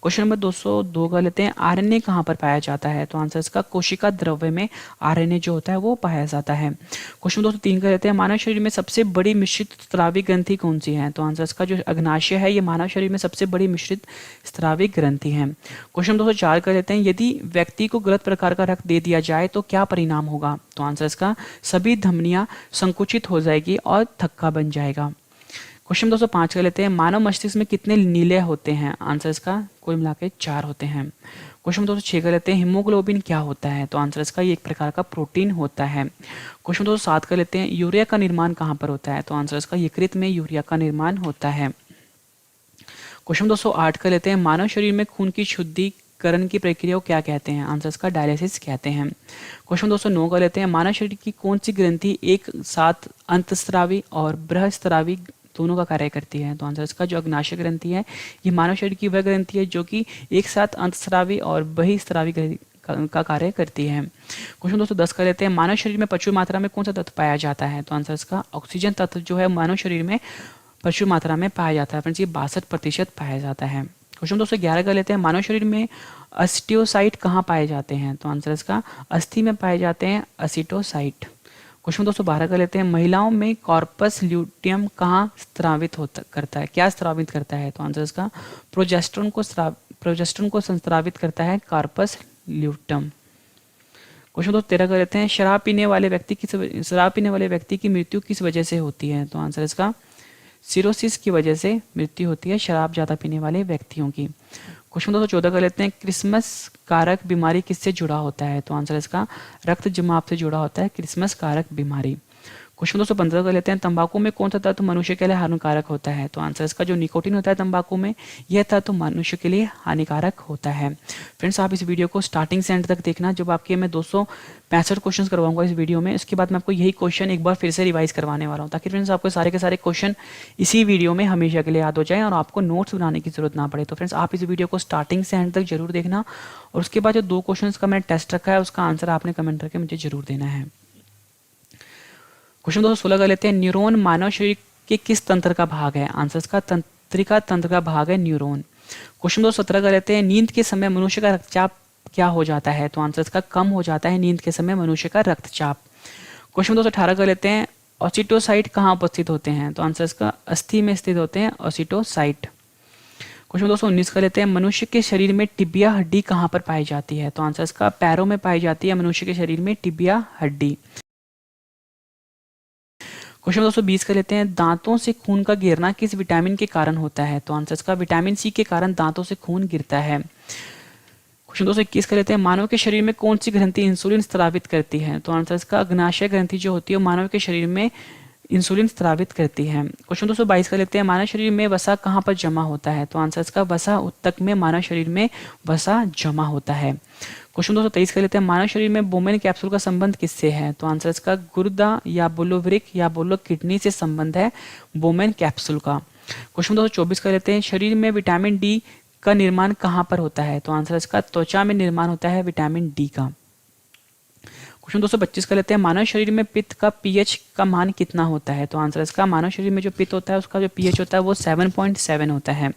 क्वेश्चन नंबर 202 कर लेते हैं, आरएनए कहाँ पर पाया जाता है? तो आंसर इसका कोशिका द्रव्य में आरएनए जो होता है वो पाया जाता है। क्वेश्चन 203 कर लेते हैं, मानव शरीर में सबसे बड़ी मिश्रित स्रावी ग्रंथि कौन सी है? तो आंसर इसका जो अग्नाशय है ये मानव शरीर में सबसे बड़ी मिश्रित स्रावी ग्रंथि है। क्वेश्चन 204 कर लेते हैं, यदि व्यक्ति को गलत प्रकार का रक्त दे दिया जाए तो क्या परिणाम होगा? तो आंसर इसका सभी धमनियां संकुचित हो जाएगी और थक्का बन जाएगा। क्वेश्चन 205 कर लेते हैं, मानव मस्तिष्क में कितने नीले होते हैं? आंसर इसका कुल मिलाकर 4 होते हैं। क्वेश्चन 206 कर लेते हैं, हीमोग्लोबिन क्या होता है? तो आंसर इसका ये एक प्रकार का प्रोटीन होता है। क्वेश्चन 207 कर लेते हैं, यूरिया का निर्माण कहाँ पर होता है? तो आंसर इसका यकृत में यूरिया का निर्माण होता है। क्वेश्चन 208 कर लेते हैं, मानव शरीर में खून की शुद्धिकरण की प्रक्रिया को क्या कहते हैं? आंसर इसका डायलिसिस कहते हैं। क्वेश्चन 209 कर लेते हैं, मानव शरीर की कौन सी ग्रंथि एक साथ अंतस्रावी और बृहस्रावी दोनों का कार्य करती है? तो आंसर इसका जो अग्नाशय ग्रंथि है ये मानव शरीर की वह ग्रंथि है जो कि एक साथ अंतस्रावी और बहिस्रावी का कार्य करती है। क्वेश्चन 210 कर लेते हैं, मानव शरीर में प्रचुर मात्रा में कौन सा तत्व पाया जाता है? तो आंसर इसका ऑक्सीजन तत्व जो है मानव शरीर में प्रचुर मात्रा में पाया जाता है। फ्रेंड्स ये 62% पाया जाता है। क्वेश्चन 211 कर लेते हैं, मानव शरीर में अस्टियोसाइट कहाँ पाए जाते हैं? तो आंसर इसका अस्थि में पाए जाते हैं असिटोसाइट। क्वेश्चन 212 कर लेते हैं, महिलाओं में कॉर्पस ल्यूटियम कहाँ स्त्रावित करता है, क्या स्त्रावित करता है? तो आंसर इसका प्रोजेस्टेरोन को संस्रावित करता है कॉर्पस ल्यूटियम। क्वेश्चन 213 कर लेते हैं, शराब पीने वाले व्यक्ति की मृत्यु किस वजह से होती है? तो आंसर इसका सिरोसिस की वजह से मृत्यु होती है शराब ज़्यादा पीने वाले व्यक्तियों की। क्वेश्चन 214 कर लेते हैं, क्रिसमस कारक बीमारी किससे जुड़ा होता है? तो आंसर इसका रक्त जमाव से जुड़ा होता है क्रिसमस कारक बीमारी। क्वेश्चन 215 कर लेते हैं, तंबाकू में कौन सा तत्व मनुष्य के लिए हानिकारक होता है? तो आंसर इसका जो निकोटीन होता है तंबाकू में, यह तत्व मनुष्य के लिए हानिकारक होता है। फ्रेंड्स, आप इस वीडियो को स्टार्टिंग से एंड तक देखना। जब आपके मैं 265 क्वेश्चन करवाऊंगा इस वीडियो में, इसके बाद मैं आपको यही क्वेश्चन एक बार फिर से रिवाइज करवाने वाला हूँ, ताकि फ्रेंड्स आपको सारे के सारे क्वेश्चन इसी वीडियो में हमेशा के लिए याद हो जाए और आपको नोट्स बनाने की जरूरत ना पड़े। तो फ्रेंड्स, आप इस वीडियो को स्टार्टिंग से एंड तक जरूर देखना, और उसके बाद जो 2 क्वेश्चन का मैंने टेस्ट रखा है उसका आंसर आपने कमेंट करके मुझे जरूर देना है। क्वेश्चन 216 कर लेते हैं, न्यूरॉन मानव शरीर के किस तंत्र का भाग है? आंसर इसका तंत्रिका तंत्र का भाग है न्यूरॉन। क्वेश्चन 217 कर लेते हैं, नींद के समय मनुष्य का रक्तचाप क्या हो जाता है? तो आंसर इसका कम हो जाता है नींद के समय मनुष्य का रक्तचाप। क्वेश्चन 218 कर लेते हैं, ऑसिटोसाइट कहाँ उपस्थित होते हैं? तो आंसर इसका अस्थि में स्थित होते हैं ऑसिटोसाइट। क्वेश्चन 219 कर लेते हैं, मनुष्य के शरीर में टिबिया हड्डी कहाँ पर पाई जाती है? तो आंसर इसका पैरों में पाई जाती है मनुष्य के शरीर में टिबिया हड्डी। क्वेश्चन 220 कर लेते हैं, दांतों से खून का गिरना किस विटामिन के कारण होता है? तो आंसर इसका विटामिन सी के कारण दांतों से खून गिरता है। क्वेश्चन 221 कर लेते हैं, मानव के शरीर में कौन सी ग्रंथि इंसुलिन स्रावित करती है? तो आंसर इसका अग्नाशय ग्रंथि जो होती है वो मानव के शरीर में इंसुलिन स्रावित करती है। क्वेश्चन 222 कर लेते हैं, मानव शरीर में वसा कहाँ पर जमा होता है? तो आंसर इसका वसा उत्तक में मानव शरीर में वसा जमा होता है। क्वेश्चन 223 कर लेते हैं, मानव शरीर में बोमेन कैप्सूल का संबंध किससे है? तो आंसर इसका गुर्दा या बोलो वृक्क या बोलो किडनी से संबंध है बोमेन कैप्सूल का। क्वेश्चन 224 कर लेते हैं, शरीर में विटामिन डी का निर्माण कहाँ पर होता है? तो आंसर इसका त्वचा में निर्माण होता है विटामिन डी का। क्वेश्चन 225 कर लेते हैं, मानव शरीर में पित्त का पीएच का मान कितना होता है? तो आंसर इसका मानव शरीर में जो पित्त होता है उसका जो पीएच होता है वो 7.7 होता है।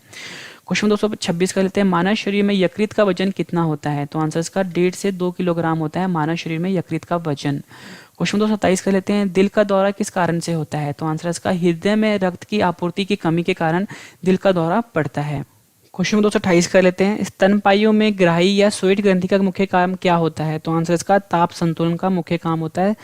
क्वेश्चन 226 कर लेते हैं, मानव शरीर में यकृत का वजन कितना होता है? तो आंसर इसका 1.5 से 2 किलोग्राम होता है मानव शरीर में यकृत का वजन। क्वेश्चन 227 कर लेते हैं, दिल का दौरा किस कारण से होता है? तो आंसर इसका हृदय में रक्त की आपूर्ति की कमी के कारण दिल का दौरा पड़ता है। क्वेश्चन 228 कर लेते हैं, स्तनपाइयों में ग्राही या स्वेट ग्रंथि का मुख्य काम क्या होता है? तो आंसर इसका ताप संतुलन का मुख्य काम होता है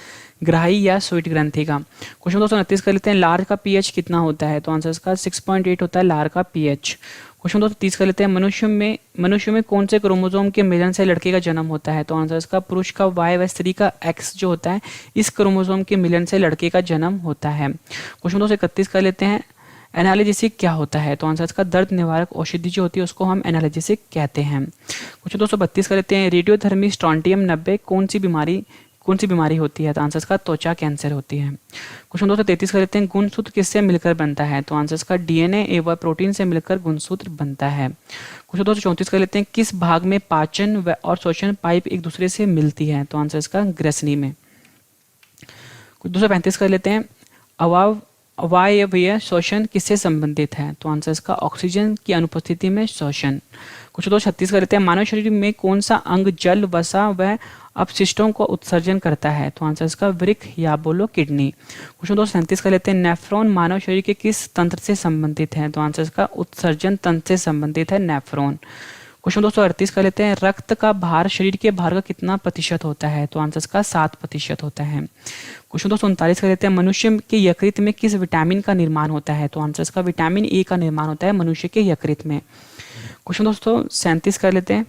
ग्राही या स्वेट ग्रंथि का। क्वेश्चन 229 कर लेते हैं, लार का पीएच कितना होता है? तो आंसर इसका 6.8 होता है लार का पीएच। क्वेश्चन 230 कर लेते हैं, मनुष्य में कौन से क्रोमोसोम के मिलन से लड़के का जन्म होता है? तो आंसर इसका पुरुष का Y व स्त्री का X जो होता है इस क्रोमोसोम के मिलन से लड़के का जन्म होता है। क्वेश्चन 231 कर लेते हैं, एनाल्जेसिक क्या होता है? तो आंसर इसका दर्द निवारक औषधि जो होती है उसको हम एनाल्जेसिक कहते हैं। क्वेश्चन 232 कर लेते हैं, रेडियोधर्मी स्ट्रोंटियम 90 कौन सी बीमारी होती है? तो आंसर इसका त्वचा कैंसर होती है। क्वेश्चन 233 कर लेते हैं, गुणसूत्र किससे मिलकर बनता है? तो आंसर इसका डीएनए एवं प्रोटीन से मिलकर गुणसूत्र बनता है। क्वेश्चन 234 कर लेते हैं, किस भाग में पाचन और श्वसन पाइप एक दूसरे से मिलती है? तो आंसर इसका ग्रसनी में। 235 कर लेते हैं, अवायवीय श्वसन किससे संबंधित है? तो आंसर इसका ऑक्सीजन की अनुपस्थिति में श्वसन। कुछ 236 कर लेते हैं, मानव शरीर में कौन सा अंग जल वसा व अपशिष्टों को उत्सर्जन करता है? तो आंसर इसका वृक्क या बोलो किडनी। क्वेश्चन 237 कर लेते हैं, नेफ्रॉन मानव शरीर के किस तंत्र से संबंधित है? तो आंसर इसका उत्सर्जन तंत्र से संबंधित है नेफ्रॉन। क्वेश्चन 238 कर लेते हैं, रक्त का भार शरीर के भार का कितना प्रतिशत होता है? तो आंसर इसका 7% होता है। क्वेश्चन 239 कर लेते हैं, मनुष्य के यकृत में किस विटामिन का निर्माण होता है? तो आंसर इसका विटामिन ए का निर्माण होता है मनुष्य के यकृत में। क्वेश्चन 237 कर लेते हैं,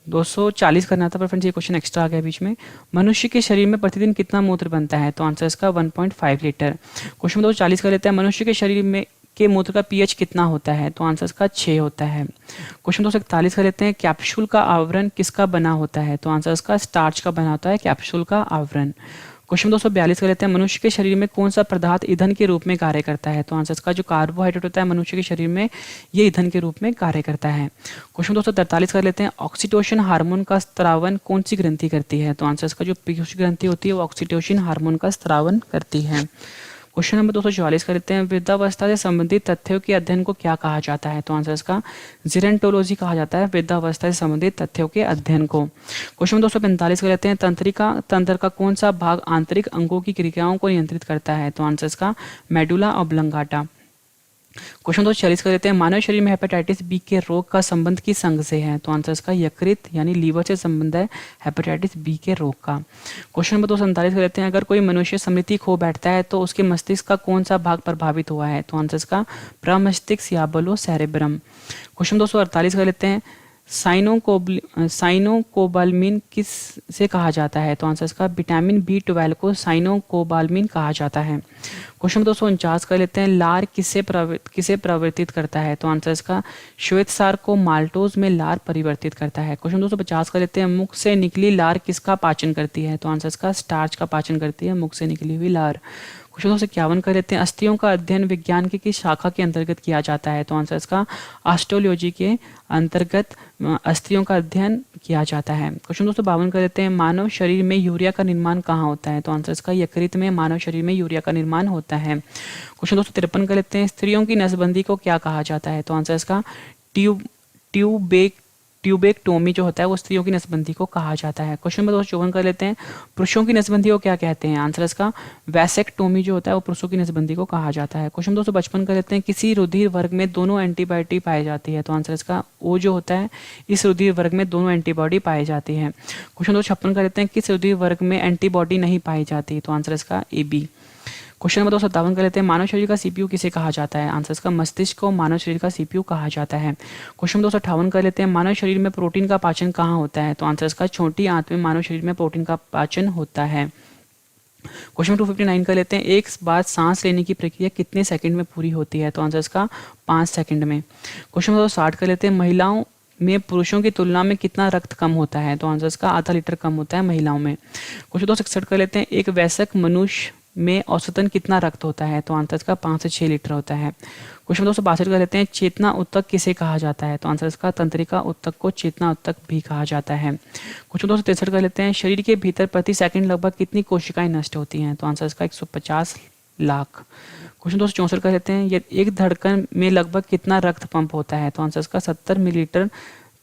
240 करना था पर फ्रेंड्स ये क्वेश्चन एक्स्ट्रा आ गया बीच में। मनुष्य के शरीर में प्रतिदिन कितना मूत्र बनता है? तो आंसर इसका 1.5 लीटर। क्वेश्चन 240 कर लेते हैं, मनुष्य के शरीर में के मूत्र का पीएच कितना होता है? तो आंसर इसका 6 होता है। क्वेश्चन 241 कर लेते हैं, कैप्सूल का आवरण किसका बना होता है? तो आंसर इसका स्टार्च का बना होता है कैप्सूल का आवरण। क्वेश्चन 242 कर लेते हैं, मनुष्य के शरीर में कौन सा पदार्थ ईंधन के रूप में कार्य करता है? तो आंसर इसका जो कार्बोहाइड्रेट होता है मनुष्य के शरीर में ये ईंधन के रूप में कार्य करता है। क्वेश्चन 243 कर लेते हैं, ऑक्सीटोसिन हार्मोन का स्त्रावन कौन सी ग्रंथि करती है? तो आंसर इसका जो पीयूष ग्रंथि होती है वो ऑक्सीटोसिन हार्मोन का स्त्रावन करती है। क्वेश्चन नंबर 244 कर लेते हैं, वृद्धावस्था से संबंधित तथ्यों के अध्ययन को क्या कहा जाता है? तो आंसर इसका जेरेंटोलॉजी कहा जाता है वृद्धावस्था से संबंधित तथ्यों के अध्ययन को। क्वेश्चन 245 कर लेते हैं, तंत्र का कौन सा भाग आंतरिक अंगों की क्रियाओं को नियंत्रित करता है? तो आंसर इसका मेडुला ऑब्लंगाटा। क्वेश्चन 246 कर लेते हैं, मानव शरीर में हेपेटाइटिस बी के रोग का संबंध किस अंग से है? तो आंसर इसका यकृत यानी लीवर से संबंध है हेपेटाइटिस बी के रोग का। क्वेश्चन नंबर 247 कर लेते हैं, अगर कोई मनुष्य स्मृति खो बैठता है तो उसके मस्तिष्क का कौन सा भाग प्रभावित हुआ है? तो आंसर इसका प्रमस्तिष्क या बोलो सेरेब्रम। क्वेश्चन 248 कर लेते हैं, साइनोकोबाल्मिन किस से कहा जाता है? तो आंसर इसका विटामिन B12 को साइनोकोबाल्मिन कहा जाता है। क्वेश्चन 249 कर लेते हैं, लार किसे प्रवर्तित करता है? तो आंसर इसका श्वेतसार को माल्टोज में लार परिवर्तित करता है। क्वेश्चन 250 कर लेते हैं, मुख से निकली लार किसका पाचन करती है? तो आंसर इसका स्टार्च का पाचन करती है मुख से निकली हुई लार। क्वेश्चन 251 कर लेते हैं, अस्थियों का अध्ययन विज्ञान की किस शाखा के अंतर्गत किया जाता है? तो आंसर इसका ऑस्टियोलॉजी के अंतर्गत अस्थियों का अध्ययन किया जाता है। क्वेश्चन 252 कर लेते हैं, मानव शरीर में यूरिया का निर्माण कहाँ होता है? तो आंसर इसका यकृत में मानव शरीर में यूरिया का निर्माण होता है। क्वेश्चन 253 कर लेते हैं, स्त्रियों की नसबंदी को क्या कहा जाता है? तो आंसर इसका ट्यूबेक्टोमी जो होता है वो स्त्रियों की नसबंदी को कहा जाता है। क्वेश्चन नंबर 254 कर लेते हैं, पुरुषों की नसबंदी को क्या कहते हैं? आंसर इसका वैसेक्टोमी जो होता है वो पुरुषों की नसबंदी को कहा जाता है। क्वेश्चन 255 कर लेते हैं, किसी रुधिर वर्ग में दोनों एंटीबॉडी पाई जाती है? तो आंसर इसका ओ जो होता है, इस रुधिर वर्ग में दोनों एंटीबॉडी पाई जाती है। क्वेश्चन 256 कर लेते हैं, किस रुधिर वर्ग में एंटीबॉडी नहीं पाई जाती? तो आंसर इसका AB। क्वेश्चन नंबर 257 कर लेते हैं, मानव शरीर का CPU किसे कहा जाता है? आंसर इसका मस्तिष्क को मानव शरीर का CPU कहा जाता है। क्वेश्चन 258 कर लेते हैं, मानव शरीर में प्रोटीन का पाचन कहाँ होता है? तो आंसर इसका छोटी आंत में मानव शरीर में प्रोटीन का पाचन होता है। क्वेश्चन 259 कर लेते हैं, एक बार सांस लेने की प्रक्रिया कितने सेकंड में पूरी होती है? तो आंसर इसका 5 सेकंड में। क्वेश्चन 260 कर लेते हैं, महिलाओं में पुरुषों की तुलना में कितना रक्त कम होता है? तो आंसर इसका आधा लीटर कम होता है महिलाओं में। क्वेश्चन 261 कर लेते हैं, एक वयस्क मनुष्य में औसतन कितना रक्त होता है? तो आंसर इसका 5 से 6 लीटर होता है। क्वेश्चन 262 कर लेते हैं, चेतना उत्तक किसे कहा जाता है? तो आंसर इसका तंत्रिका उत्तक को चेतना उत्तक भी कहा जाता है। क्वेश्चन 263 कर लेते हैं, शरीर के भीतर प्रति सेकंड लगभग कितनी कोशिकाएं नष्ट होती हैं? तो आंसर इसका 150 लाख। क्वेश्चन 264 कर लेते हैं, एक धड़कन में लगभग कितना रक्त पंप होता है? तो आंसर इसका 70 मिलीलीटर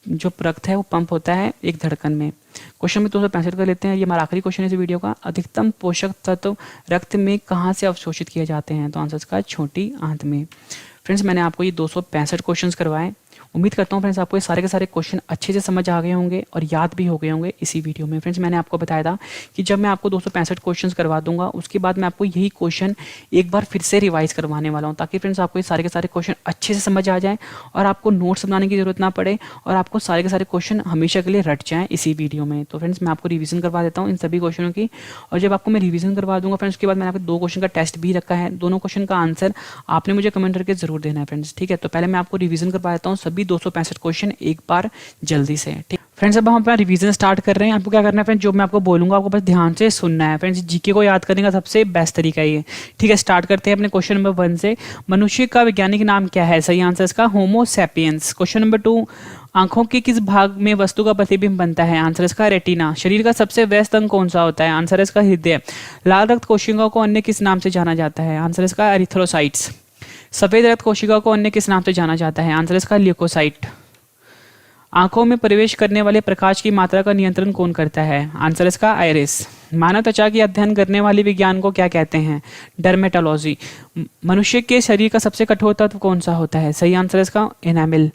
जो रक्त है वो पंप होता है एक धड़कन में। क्वेश्चन में 265 कर लेते हैं, ये हमारा आखिरी क्वेश्चन है इस वीडियो का, अधिकतम पोषक तत्व रक्त में कहाँ से अवशोषित किए जाते हैं? तो आंसर इसका छोटी आंत में। फ्रेंड्स, मैंने आपको ये 265 क्वेश्चंस करवाए। उम्मीद करता हूँ फ्रेंड्स आपको ये सारे के सारे क्वेश्चन अच्छे से समझ आ गए होंगे और याद भी हो गए होंगे इसी वीडियो में। फ्रेंड्स, मैंने आपको बताया था कि जब मैं आपको 265 क्वेश्चंस करवा दूंगा उसके बाद मैं आपको यही क्वेश्चन एक बार फिर से रिवाइज करवाने वाला हूँ, ताकि फ्रेंड्स आपको ये सारे के सारे क्वेश्चन अच्छे से समझ आ जाए और आपको नोट्स बनाने की जरूरत ना पड़े और आपको सारे के सारे क्वेश्चन हमेशा के लिए रट जाएँ इसी वीडियो में। तो फ्रेंड्स, मैं आपको रिविजन करवा देता हूँ इन सभी क्वेश्चनों की, और जब आपको मैं रिविजन करवा दूंगा फ्रेंड्स उसके बाद मैंने आपको 2 क्वेश्चन का टेस्ट भी रखा है। दोनों क्वेश्चन का आंसर आपने मुझे कमेंट करके जरूर देना है फ्रेंड्स, ठीक है। तो पहले मैं आपको रिविजन करवा देता हूँ सभी 265 क्वेश्चन एक बार जल्दी से, ठीक फ्रेंड्स। अब हम अपना रिवीजन स्टार्ट कर रहे हैं। आपको क्या करना है फ्रेंड्स, जो मैं आपको बोलूंगा आपको बस ध्यान से सुनना है फ्रेंड्स। जीके को याद करने का सबसे बेस्ट तरीका ये, ठीक है। स्टार्ट करते हैं अपने क्वेश्चन नंबर 1 से। मनुष्य का वैज्ञानिक नाम क्या है? सही आंसर इसका होमो सैपियंस। क्वेश्चन नंबर 2, आंखों के किस भाग में वस्तु का प्रतिबिंब बनता है? आंसर इसका रेटिना। शरीर का सबसे व्यस्त अंग कौन सा होता है? आंसर इसका हृदय। लाल रक्त कोशिकाओं को अन्य किस नाम से जाना जाता है? आंसर इसका एरिथ्रोसाइट्स। सफेद रक्त कोशिकाओं को अन्य किस नाम से जाना जाता है? आंसर इसका ल्यूकोसाइट। आंखों में प्रवेश करने वाले प्रकाश की मात्रा का नियंत्रण कौन करता है? आंसर इसका आइरिस। मानव त्वचा की अध्ययन करने वाले विज्ञान को क्या कहते हैं? डर्मेटोलॉजी। मनुष्य के शरीर का सबसे कठोर तत्व कौन सा होता है? सही आंसर इसका एनामिल।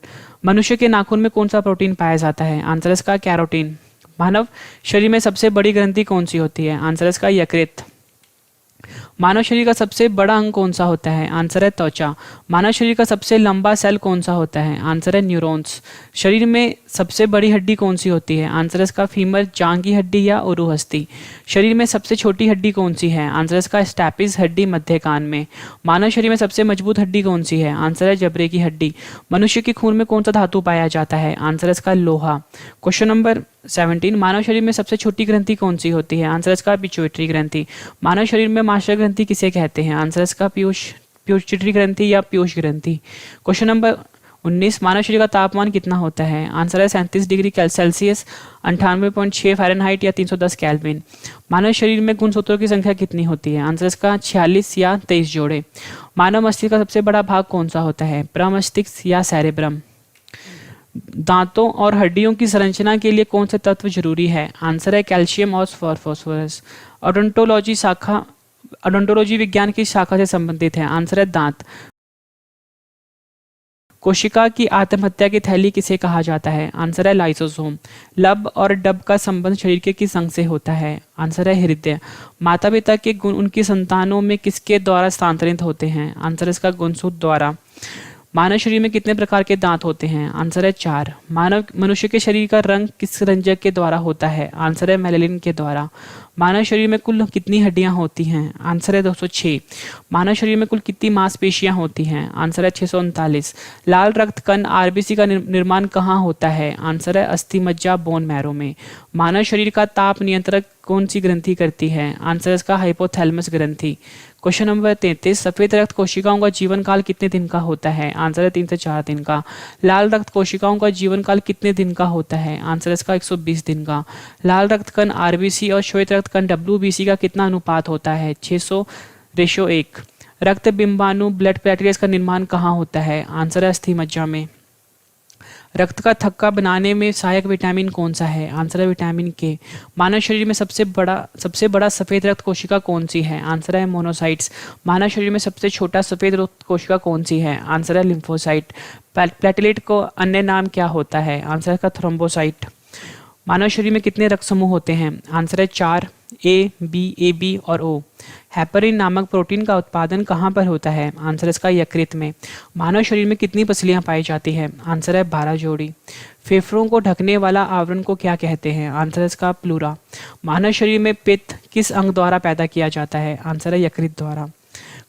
मनुष्य के नाखून में कौन सा प्रोटीन पाया जाता है? आंसर इसका कैरोटीन। मानव शरीर में सबसे बड़ी ग्रंथि कौन सी होती है? आंसर इसका यकृत। मानव शरीर का सबसे बड़ा अंग कौन सा होता है? आंसर है त्वचा। मानव शरीर का सबसे लंबा सेल कौन सा होता है? आंसर है न्यूरॉन्स। शरीर में सबसे बड़ी हड्डी कौन सी होती है? आंसर इसका फीमर, जांघ की हड्डी या उरुहस्ती। शरीर में सबसे छोटी हड्डी कौन सी है? आंसर इसका स्टैपिस हड्डी मध्य कान में। मानव शरीर में सबसे मजबूत हड्डी कौन सी है? आंसर है जबड़े की हड्डी। मनुष्य के खून में कौन सा धातु पाया जाता है? आंसर इसका लोहा। क्वेश्चन नंबर 17, मानव शरीर में सबसे छोटी ग्रंथि कौन सी होती है? आंसर इसका पिट्यूटरी ग्रंथि। मानव शरीर में मास्टर ग्रंथि किसे कहते हैं? आंसर इसका पिट्यूटरी ग्रंथि या पीयूष ग्रंथि। क्वेश्चन नंबर 19, मानव शरीर का तापमान कितना होता है? आंसर है 37 डिग्री सेल्सियस, 98.6 फ़ारेनहाइट या 310 केल्विन। मानव शरीर में गुणसूत्रों की संख्या कितनी होती है? आंसर इसका 46 या 23 जोड़े। मानव मस्तिष्क का सबसे बड़ा भाग कौन सा होता है? प्रमस्तिष्क या सेरेब्रम। दांतों और हड्डियों की संरचना के लिए कौन से तत्व जरूरी है? आंसर है कैल्शियम और फास्फोरस। ओडोंटोलॉजी विज्ञान की शाखा से संबंधित है? आंसर है दांत। कोशिका की आत्महत्या की थैली किसे कहा जाता है? आंसर है लाइसोसोम। लब और डब का संबंध शरीर के किस अंग से होता है? आंसर है हृदय। माता पिता के गुण उनकी संतानों में किसके द्वारा स्थानांतरित होते हैं? आंसर इसका गुणसूत्र द्वारा। मानव शरीर में कितने प्रकार के दांत होते हैं? आंसर है 4। मनुष्य के शरीर का रंग किस रंजक के द्वारा होता है? आंसर है मेलानिन के द्वारा। मानव शरीर में कुल कितनी हड्डियां होती हैं? आंसर है 206। मानव शरीर में कुल कितनी मांसपेशियां होती हैं? आंसर है 639। लाल रक्त कण आरबीसी का निर्माण कहाँ होता है? आंसर है अस्थि मज्जा बोन मैरो में। मानव शरीर का ताप नियंत्रक कौन सी ग्रंथि करती है? आंसर इसका हाइपोथैलेमस ग्रंथि। क्वेश्चन नंबर 33, सफेद रक्त कोशिकाओं का जीवन काल कितने दिन का होता है? आंसर है 3 से 4 दिन का। लाल रक्त कोशिकाओं का जीवन काल कितने दिन का होता है? आंसर इसका 120 दिन का। लाल रक्त कण आरबीसी और श्वेत रक्त कण डब्ल्यूबीसी का कितना अनुपात होता है? 600:1। रक्त बिंबाणु ब्लड प्लेटलेट्स का निर्माण कहाँ होता है? आंसर है अस्थि मज्जा में। रक्त का थक्का बनाने में सहायक विटामिन कौन सा है? आंसर है विटामिन के। मानव शरीर में सबसे बड़ा सफेद रक्त कोशिका कौन सी है? आंसर है मोनोसाइट्स। मानव शरीर में सबसे छोटा सफेद रक्त कोशिका कौन सी है? आंसर है लिम्फोसाइट। प्लेटलेट को अन्य नाम क्या होता है? आंसर है थ्रोम्बोसाइट। मानव शरीर में कितने रक्त समूह होते हैं? आंसर है 4, ए बी और ओ। हेपरिन नामक प्रोटीन का उत्पादन कहाँ पर होता है? आंसर इसका यकृत में। मानव शरीर में कितनी पसलियाँ पाई जाती हैं? आंसर है 12 जोड़ी। फेफड़ों को ढकने वाला आवरण को क्या कहते हैं? आंसर इसका प्लूरा। मानव शरीर में पित्त किस अंग द्वारा पैदा किया जाता है? आंसर है यकृत द्वारा।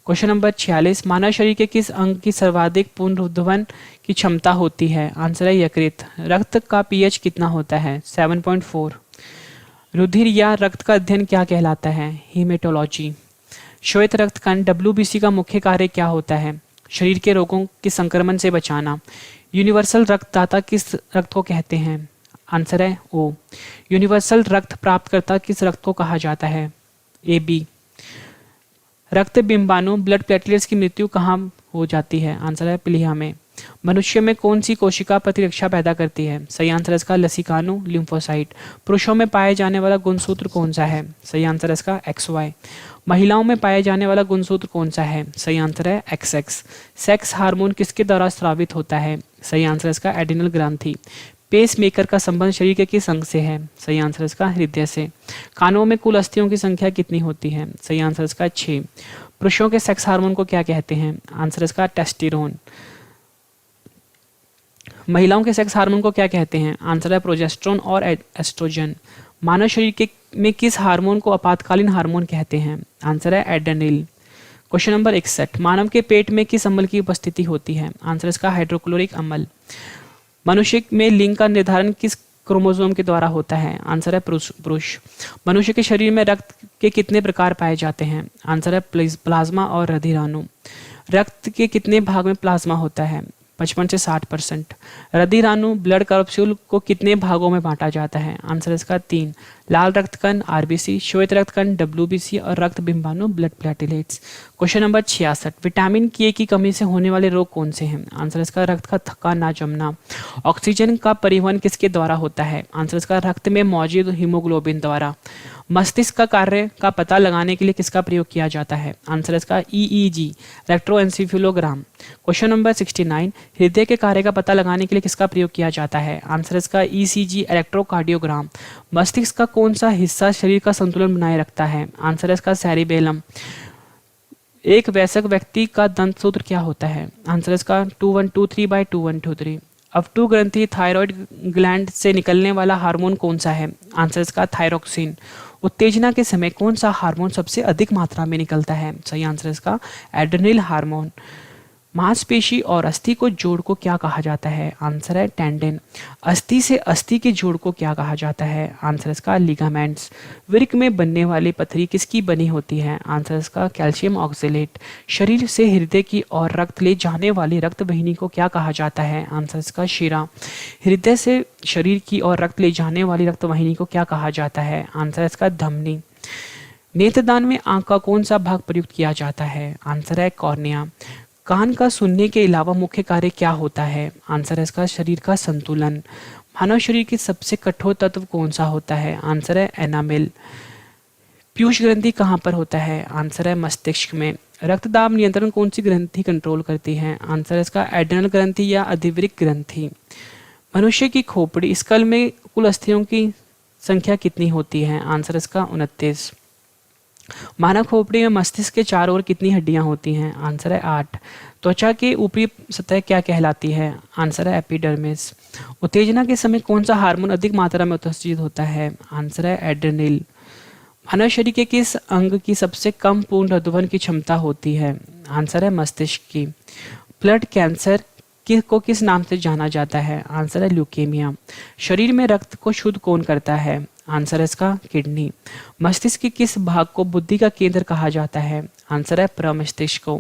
क्वेश्चन नंबर 46, मानव शरीर के किस अंग की सर्वाधिक पुनरुद्धारण की क्षमता होती है? आंसर है यकृत। रक्त का पीएच कितना होता है? 7.4। रुधिर या रक्त का अध्ययन क्या कहलाता है? हीमेटोलॉजी। श्वेत रक्त कण डब्ल्यूबीसी का मुख्य कार्य क्या होता है? शरीर के रोगों के संक्रमण से बचाना। यूनिवर्सल रक्तदाता किस रक्त को कहते हैं? आंसर है ओ। यूनिवर्सल रक्त प्राप्तकर्ता किस रक्त को कहा जाता है? A B. रक्त बिंबाणु ब्लड प्लेटलेट्स की मृत्यु कहाँ हो जाती है? आंसर है प्लीहा में। मनुष्य में कौन सी कोशिका प्रतिरक्षा पैदा करती है? सही आंसर इसका लसिकानु लिम्फोसाइट। पुरुषों में पाए जाने वाला गुणसूत्र कौन सा है? सही आंसर इसका XY। महिलाओं में पाए जाने वाला गुणसूत्र कौन सा है? सही आंसर है XX। सेक्स हार्मोन किसके द्वारा स्रावित होता है? सही आंसर इसका एड्रिनल ग्रंथि। पेस मेकर का संबंध शरीर के किस अंग से है? सही आंसर इसका हृदय से। कानों में कुल अस्थियों की संख्या कितनी होती है? सही आंसर इसका 6। पुरुषों के सेक्स हार्मोन को क्या कहते हैं? आंसर इसका टेस्टोस्टेरोन। महिलाओं के सेक्स हार्मोन को क्या कहते हैं? आंसर है प्रोजेस्टेरोन और एस्ट्रोजन। मानव शरीर के में किस हार्मोन को आपातकालीन हार्मोन कहते हैं? आंसर है एड्रेनलिन। क्वेश्चन नंबर 61, मानव के पेट में किस अम्ल की उपस्थिति होती है? आंसर इसका हाइड्रोक्लोरिक अम्ल। मनुष्य में लिंग का निर्धारण किस क्रोमोसोम के द्वारा होता है? आंसर है पुरुष। मनुष्य के शरीर में रक्त के कितने प्रकार पाए जाते हैं? आंसर है प्लाज्मा और रुधिराणु। रक्त के कितने भाग में प्लाज्मा होता है? 55 से 60%। रुधिराणु ब्लड कैप्सूल को कितने भागों में बांटा जाता है? आंसर इसका 3। लाल रक्त कण आरबीसी, श्वेत रक्त कण डब्ल्यूबीसी और रक्त बिंबाणु blood platelets. Question number 66, vitamin K की कमी से होने वाले रोग कौन से हैं? आंसर इसका रक्त का थक्का ना जमना। ऑक्सीजन का परिवहन किसके द्वारा होता है? आंसर इसका रक्त में मौजूद हीमोग्लोबिन द्वारा। मस्तिष्क का कार्य का पता लगाने के लिए किसका प्रयोग किया जाता है? आंसर इसका EEG इलेक्ट्रोएन्सेफेलोग्राम। क्वेश्चन नंबर 69, हृदय के कार्य का पता लगाने के लिए किसका प्रयोग किया जाता है? आंसर इसका ECG इलेक्ट्रोकार्डियोग्राम। मस्तिष्क का कौन सा हिस्सा शरीर का संतुलन बनाए रखता है? आंसर इसका सेरिबेलम। एक वयस्क व्यक्ति का दंत सूत्र क्या होता है? आंसर इसका 2123/2123। अवटु ग्रंथि थायराइड ग्लैंड से निकलने वाला हार्मोन कौन सा है? आंसर इसका थायरोक्सिन। उत्तेजना के समय कौन सा हार्मोन सबसे अधिक मात्रा में निकलता है? सही आंसर इसका एड्रेनल हार्मोन। मांसपेशी और अस्थि को जोड़ को क्या कहा जाता है? आंसर है टेंडन। अस्थि से अस्थि के जोड़ को क्या कहा जाता है? आंसर इसका लिगामेंट्स। वृक्क में बनने वाली पथरी किसकी बनी होती है? आंसर इसका कैल्शियम ऑक्सलेट। शरीर से हृदय की ओर रक्त ले जाने वाली रक्त वाहिनी को क्या कहा जाता है? आंसर इसका शिरा। हृदय से शरीर की ओर रक्त ले जाने वाली रक्त वाहिनी को क्या कहा जाता है? आंसर इसका धमनी। नेत्रदान में आंख का कौन सा भाग प्रयुक्त किया जाता है? आंसर है कॉर्निया। कान का सुनने के अलावा मुख्य कार्य क्या होता है? आंसर है इसका शरीर का संतुलन। मानव शरीर के सबसे कठोर तत्व कौन सा होता है? आंसर है एनामेल। पीयूष ग्रंथि कहाँ पर होता है? आंसर है मस्तिष्क में। रक्तदाब नियंत्रण कौन सी ग्रंथि कंट्रोल करती है? आंसर है इसका एड्रेनल ग्रंथि या अधिवृक्क ग्रंथि। मनुष्य की खोपड़ी स्कल में कुल अस्थियों की संख्या कितनी होती है? आंसर इसका 29। मानव खोपड़ी में मस्तिष्क के चारों ओर कितनी हड्डियां होती हैं? आंसर है 8। त्वचा की ऊपरी सतह क्या कहलाती है? आंसर है एपिडर्मिस। उत्तेजना के समय कौन सा हार्मोन अधिक मात्रा में उत्सर्जित होता है? आंसर है एड्रेनल। मानव शरीर के किस अंग की सबसे कम पूर्ण रक्तवहन की क्षमता होती है? आंसर है मस्तिष्क की। ब्लड कैंसर को किस नाम से जाना जाता है? आंसर है ल्यूकेमिया। शरीर में रक्त को शुद्ध कौन करता है? आंसर है इसका किडनी। मस्तिष्क के किस भाग को बुद्धि का केंद्र कहा जाता है? आंसर है प्रमस्तिष्क को।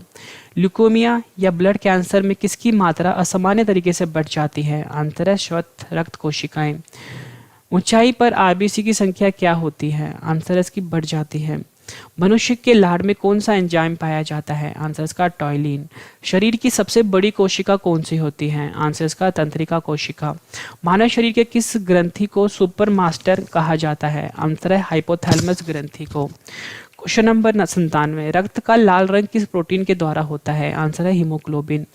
ल्यूकेमिया या ब्लड कैंसर में किसकी मात्रा असामान्य तरीके से बढ़ जाती है? आंसर है श्वेत रक्त कोशिकाएं। ऊंचाई पर आरबीसी की संख्या क्या होती है? आंसर इसकी बढ़ जाती है। मनुष्य के लार में कौन सा एंजाइम पाया जाता है? आंसर इसका टॉयलिन। शरीर की सबसे बड़ी कोशिका कौन सी होती है? आंसर इसका तंत्रिका कोशिका। मानव शरीर के किस ग्रंथि को सुपर मास्टर कहा जाता है? आंसर है हाइपोथैलेमस ग्रंथि को। क्वेश्चन नंबर 97, रक्त का लाल रंग किस प्रोटीन के द्वारा होता है? आंसर है हीमोग्लोबिन।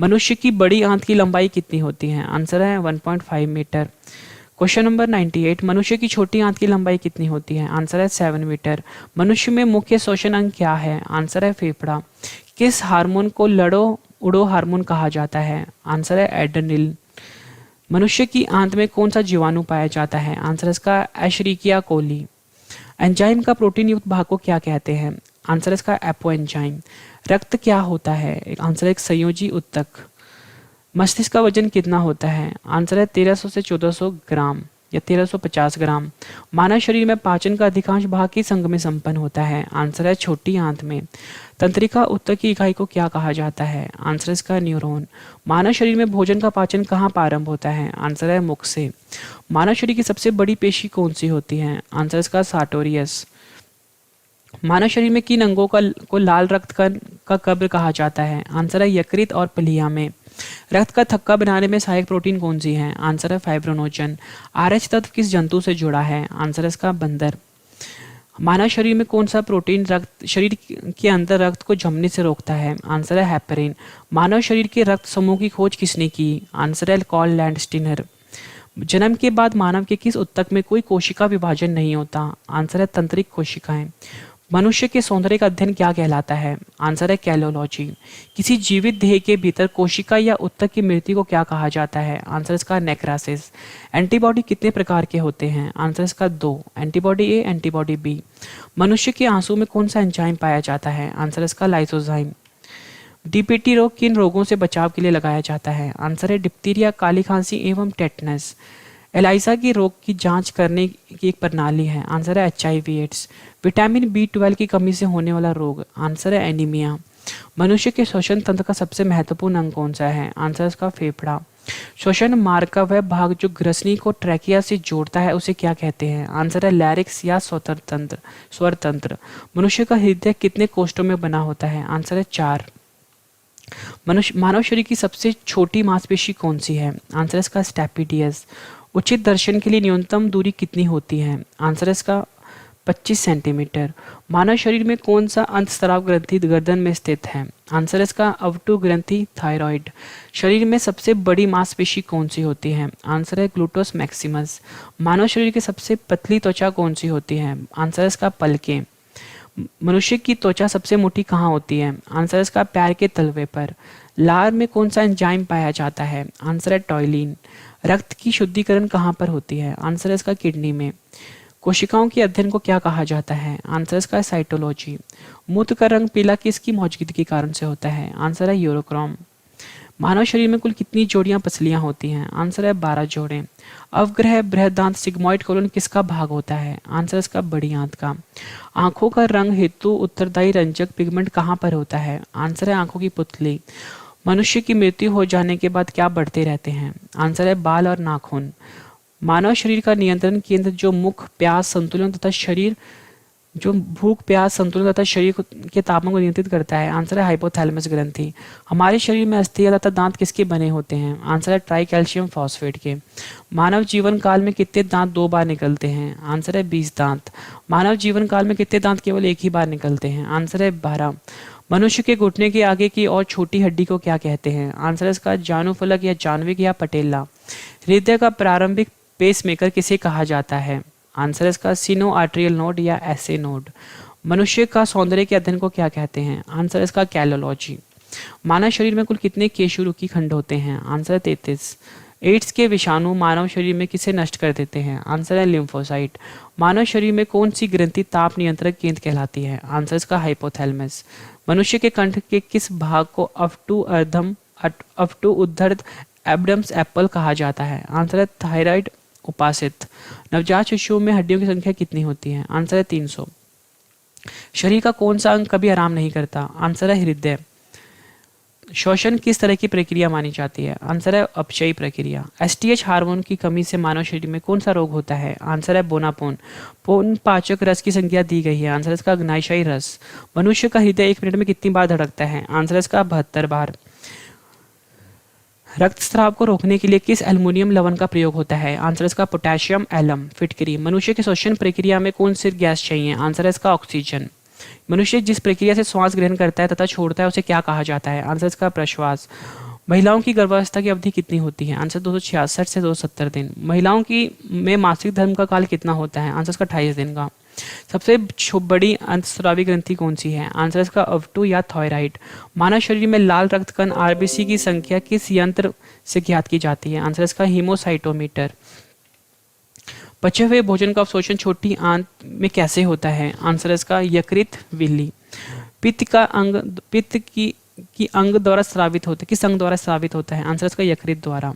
मनुष्य की बड़ी आंत की लंबाई कितनी होती है? आंसर है 1.5 मीटर। क्वेश्चन नंबर 98, मनुष्य की छोटी आंत की लंबाई कितनी होती है? आंसर है 7 मीटर। मनुष्य में मुख्य श्वसन अंग क्या है? आंसर है फेफड़ा। किस हार्मोन को लड़ो उड़ो हार्मोन कहा जाता है? आंसर है एड्रेनल। मनुष्य की आंत में कौन सा जीवाणु पाया जाता है? आंसर इसका एशरिकिया कोली। एंजाइम का प्रोटीन युक्त भाग को क्या कहते हैं? आंसर इसका एपो एंजाइम। रक्त क्या होता है? आंसर एक संयोजी उत्तक। मस्तिष्क का वजन कितना होता है? आंसर है 1300 से 1400 ग्राम या 1350 ग्राम। मानव शरीर में पाचन का अधिकांश भाग किस अंग में संपन्न होता है? आंसर है छोटी आंत में। तंत्रिका उत्तक की इकाई को क्या कहा जाता है? आंसर इसका न्यूरॉन। मानव शरीर में भोजन का पाचन कहाँ प्रारंभ होता है? आंसर है मुख से। मानव शरीर की सबसे बड़ी पेशी कौन सी होती है? आंसर इसका सार्टोरियस। मानव शरीर में किन अंगों को लाल रक्त का कब्र कहा जाता है? आंसर है यकृत और प्लीहा में। रक्त का थक्का बनाने में सहायक प्रोटीन कौन सी है? आंसर है फाइब्रोनोजन। आरएच तत्व किस जंतु से जुड़ा है? आंसर इसका बंदर। मानव शरीर में कौन सा प्रोटीन रक्त शरीर के अंदर रक्त को जमने से रोकता है? आंसर है हेपरिन। मानव शरीर के रक्त समूह की खोज किसने की? आंसर है कॉल लैंडस्टीनर। जन्म के बाद मानव के किस उत्तक में कोई कोशिका विभाजन नहीं होता? आंसर है तंत्रिक कोशिकाएं। मनुष्य के सौंदर्य का अध्ययन क्या कहलाता है? आंसर है कैलोलॉजी। किसी जीवित देह के भीतर कोशिका या उत्तक की मृत्यु को क्या कहा जाता है? आंसर इसका नेक्रासिस। एंटीबॉडी कितने प्रकार के होते हैं? आंसर इसका 2, एंटीबॉडी ए, एंटीबॉडी बी। मनुष्य के आंसू में कौन सा एंजाइम पाया जाता है? आंसर इसका लाइसोजाइम। डीपीटी रोग किन रोगों से बचाव के लिए लगाया जाता है? आंसर है डिप्थीरिया, काली खांसी एवं टेटनस। एलाइजा की रोग की जांच करने की एक प्रणाली है। आंसर है HIV एड्स। विटामिन B12 की कमी से होने वाला रोग? आंसर है एनीमिया। मनुष्य के श्वसन तंत्र का सबसे महत्वपूर्ण अंग कौन सा है? आंसर इसका फेफड़ा। श्वसन मार्ग का वह भाग जो ग्रसनी को ट्रैकिया से जोड़ता है उसे क्या कहते हैं? आंसर है लैरिक्स या स्वर तंत्र। मनुष्य का हृदय कितने कोष्ठों में बना होता है? आंसर है 4। मानव शरीर की सबसे छोटी मांसपेशी कौन सी है? आंसर इसका स्टैपिडियस। उचित दर्शन के लिए न्यूनतम दूरी कितनी होती है? आंसर इसका 25 सेंटीमीटर। मानव शरीर में कौन सा अंतस्राव ग्रंथि गर्दन में स्थित है? आंसर इसका अवटु ग्रंथि थायराइड। शरीर में सबसे बड़ी मांसपेशी कौन सी होती है? आंसर है ग्लूटोस मैक्सिमस। मानव शरीर की सबसे पतली त्वचा कौन सी होती है? आंसर इसका पलकें। मनुष्य की त्वचा सबसे मोटी कहाँ होती है? आंसर इसका पैर के तलवे पर। लार में कौन सा एंजाइम पाया जाता है? आंसर है टॉयलिन। रक्त की शुद्धिकरण कहाँ पर होती है? आंसर है इसका किडनी में। कोशिकाओं के अध्ययन को क्या कहा जाता है? आंसर इसका साइटोलॉजी। मूत्र का रंग पीला किसकी मौजूदगी के कारण से होता है? आंसर है यूरोक्रोम। मानव शरीर में कुल कितनी जोड़ियां पसलियां होती हैं? आंसर है 12 जोड़े। अवग्रह बृहदांत सिग्मोइड कोलन किसका भाग होता है? आंसर इसका बड़ी आंत का। आंखों का रंग हेतु उत्तरदायी रंजक पिगमेंट कहाँ पर होता है? आंसर है आंखों की पुतली। मनुष्य की मृत्यु हो जाने के बाद क्या बढ़ते रहते हैं? आंसर है बाल और नाखून। मानव शरीर का नियंत्रण केंद्र जो मुख, प्यास, संतुलन तथा शरीर जो भूख, प्यास, संतुलन तथा शरीर के तापमान को नियंत्रित करता है? आंसर है हाइपोथैलेमस ग्रंथि। हमारे शरीर में अस्थियां तथा दांत किसके बने होते हैं? आंसर है ट्राई कैल्शियम फॉस्फेट के। मानव जीवन काल में कितने दांत 2 बार निकलते हैं? आंसर है 20 दांत। मानव जीवन काल में कितने दांत केवल एक ही बार निकलते हैं? आंसर है 12। मनुष्य के घुटने के आगे की और छोटी हड्डी को क्या कहते हैं? आंसर है इसका जानुफलक या जानविक या पटेला। हृदय का प्रारंभिक पेसमेकर किसे कहा जाता है? आंसर है इसका सिनो आर्टरियल नोड या एसे नोड। मनुष्य का सौंदर्य के अध्ययन को क्या कहते हैं? आंसर है इसका कैलोलॉजी। मानव शरीर में कुल कितने केशुरुकी खंड होते हैं? आंसर है 33। एड्स के विषाणु मानव शरीर में किसे नष्ट कर देते हैं? आंसर है लिम्फोसाइट। मानव शरीर में कौन सी ग्रंथि ताप नियंत्रक केंद्र कहलाती है? आंसर इसका हाइपोथैलेमस। मनुष्य के कंठ के किस भाग को अप टू उद्धर एबडम्स एप्पल कहा जाता है? आंसर है थायराइड उपासित। नवजात शिशुओं में हड्डियों की संख्या कितनी होती है? आंसर है 300। शरीर का कौन सा अंग कभी आराम नहीं करता? आंसर है हृदय। श्वसन किस तरह की प्रक्रिया मानी जाती है? आंसर है अपचयी प्रक्रिया। एसटीएच हार्मोन की कमी से मानव शरीर में कौन सा रोग होता है? आंसर है बोनापोन। पोन पाचक रस की संख्या दी गई है। आंसर इसका अग्नाशयी रस। मनुष्य का हृदय 1 मिनट में कितनी बार धड़कता है? आंसर इसका 72 बार। रक्तस्राव को रोकने के लिए किस एल्युमिनियम लवण का प्रयोग होता है? आंसर इसका पोटेशियम एलम। फिटकरी। मनुष्य के श्वसन प्रक्रिया में कौन सी गैस चाहिए? आंसर है इसका ऑक्सीजन। मनुष्य जिस प्रक्रिया से श्वास ग्रहण करता है तथा छोड़ता है उसे क्या कहा जाता है? आंसर इसका प्रश्वास। महिलाओं की गर्भावस्था की अवधि कितनी होती है? आंसर 266 से 270 दिन। महिलाओं की में मासिक धर्म का काल कितना होता है? आंसर इसका 28 दिन का। सबसे बड़ी अंतस्रावी ग्रंथि कौन सी है? आंसर इसका अवटू या थायराइड। मानव शरीर में लाल रक्त कण आरबीसी की संख्या किस यंत्र से ज्ञात की जाती है? आंसर इसका हीमोसाइटोमीटर। पचे हुए भोजन का अवशोषण छोटी आंत में कैसे होता है? आंसर इसका यकृत विल्ली। पित्त की अंग द्वारा स्रावित होता है, किस अंग द्वारा स्रावित होता है? आंसर इसका यकृत द्वारा।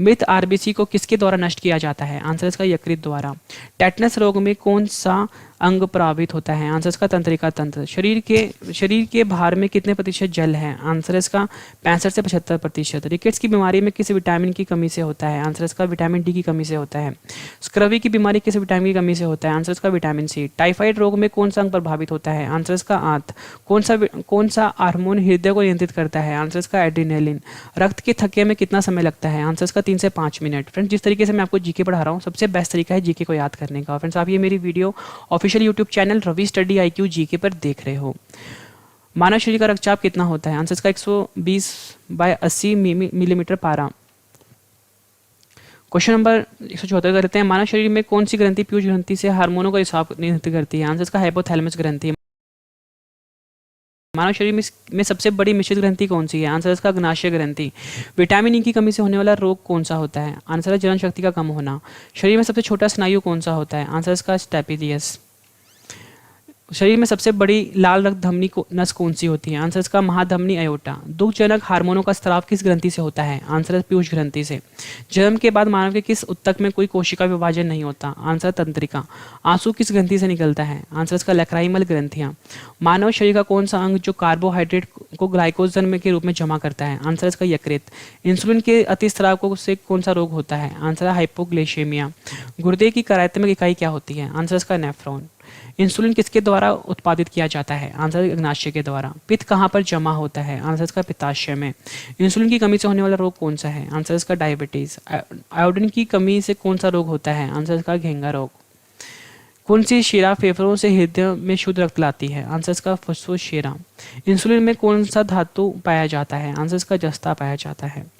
मृत आरबीसी को किसके द्वारा नष्ट किया जाता है? आंसर इसका यकृत द्वारा। टेटनस रोग में कौन सा अंग प्रभावित होता है? आंसर इसका तंत्रिका तंत्र। शरीर के भार में कितने प्रतिशत जल है? आंसर इसका 65 से 75%। रिकेट्स की बीमारी में किस विटामिन की कमी से होता है? आंसर इसका विटामिन डी की कमी से होता है। स्क्रवी की बीमारी किस विटामिन की कमी से होता है? आंसर इसका विटामिन सी। टाइफाइड रोग में कौन सा अंग प्रभावित होता है? आंसर इसका आंत। कौन सा हार्मोन हृदय को नियंत्रित करता है? आंसर इसका एड्रेनालिन। रक्त के थक्के में कितना समय लगता है? आंसर इसका 3 से 5 मिनट। फ्रेंड्स, जिस तरीके से मैं आपको जीके पढ़ा रहा हूँ सबसे बेस्ट तरीका है जीके को याद करने का। फ्रेंड्स, आप ये मेरी video official YouTube channel Ravi study IQ GK पर देख रहे हो। मानव शरीर का रक्तचाप कितना होता है? आंसर इसका 120/80 मिलीमीटर पारा। क्वेश्चन नंबर 174 करते हैं। मानव शरीर में कौन सी ग्रंथि पीयूष ग्रंथि से हार्मोनों का रिसाव नियंत्रित करती है? आंसर इसका हाइपोथैलेमस ग्रंथि। मानव शरीर में सबसे बड़ी मिश्रित ग्रंथि कौन सी है? आंसर इसका अग्नाशय ग्रंथि। विटामिन ई की कमी से होने वाला रोग कौन सा होता है? आंसर है जलन शक्ति का कम होना। शरीर में सबसे छोटा स्नायु कौन सा होता है? आंसर इसका स्टेपिडियस। शरीर में सबसे बड़ी लाल रक्त धमनी नस कौन सी होती है? आंसर इसका महाधमनी अयोटा। दुग्धजनक हार्मोनों का स्राव किस ग्रंथि से होता है? आंसर है पीयूष ग्रंथि से। जन्म के बाद मानव के किस उत्तक में कोई कोशिका विभाजन नहीं होता? आंसर तंत्रिका। आंसू किस ग्रंथि से निकलता है? आंसर इसका लैक्राइमल ग्रंथियां। मानव शरीर का कौन सा अंग जो कार्बोहाइड्रेट को ग्लाइकोजन के रूप में जमा करता है? आंसर इसका यकृत। इंसुलिन के अतिस्राव से कौन सा रोग होता है? आंसर है हाइपोग्लाइसेमिया। गुर्दे की कार्यात्मक इकाई क्या होती है? आंसर इसका नेफ्रॉन। इंसुलिन किसके द्वारा उत्पादित किया जाता है? आंसर अग्नाशय के द्वारा। पित्त कहाँ पर जमा होता है? आंसर इसका पित्ताशय में। इंसुलिन की कमी से होने वाला रोग कौन सा है? आंसर इसका डायबिटीज। आयोडीन की कमी से कौन सा रोग होता है? आंसर इसका घेंगा रोग। कौन सी शिरा फेफड़ों से हृदय में शुद्ध रक्त लाती है? आंसर इसका फुस्फुस शिरा। इंसुलिन में कौन सा धातु पाया जाता है? आंसर इसका जस्ता पाया जाता है।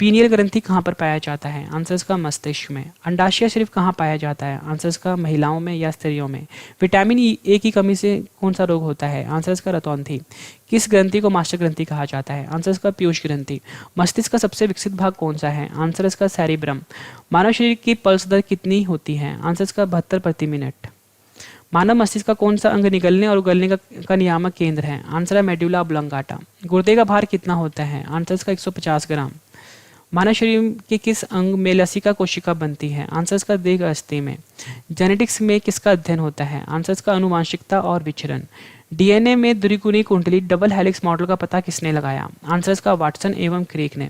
पीनियल ग्रंथि कहाँ पर पाया जाता है? आंसर इसका मस्तिष्क में। अंडाशय सिर्फ कहाँ पाया जाता है? आंसर इसका महिलाओं में या स्त्रियों में। विटामिन ए की कमी से कौन सा रोग होता है? आंसर इसका रतौंधी। किस ग्रंथि को मास्टर ग्रंथि कहा जाता है? आंसर इसका पीयूष ग्रंथि। मस्तिष्क का सबसे विकसित भाग कौन सा है? आंसर इसका सेरिब्रम। मानव शरीर की पल्स दर कितनी होती है? आंसर इसका 72 प्रति मिनट। मानव मस्तिष्क का कौन सा अंग निगलने और उगलने का नियामक केंद्र है? आंसर है मेडुला ऑब्लोंगाटा। गुर्दे का भार कितना होता है? आंसर इसका 150 ग्राम। मानव शरीर के किस अंग में लसिका कोशिका बनती है? आंसर इसका दीर्घ अस्थि में। जेनेटिक्स में किसका अध्ययन होता है? आंसर इसका अनुवांशिकता और विचरण। डीएनए में द्विगुणी कुंडली डबल हेलिक्स मॉडल का पता किसने लगाया? आंसर इसका वाटसन एवं क्रिक ने।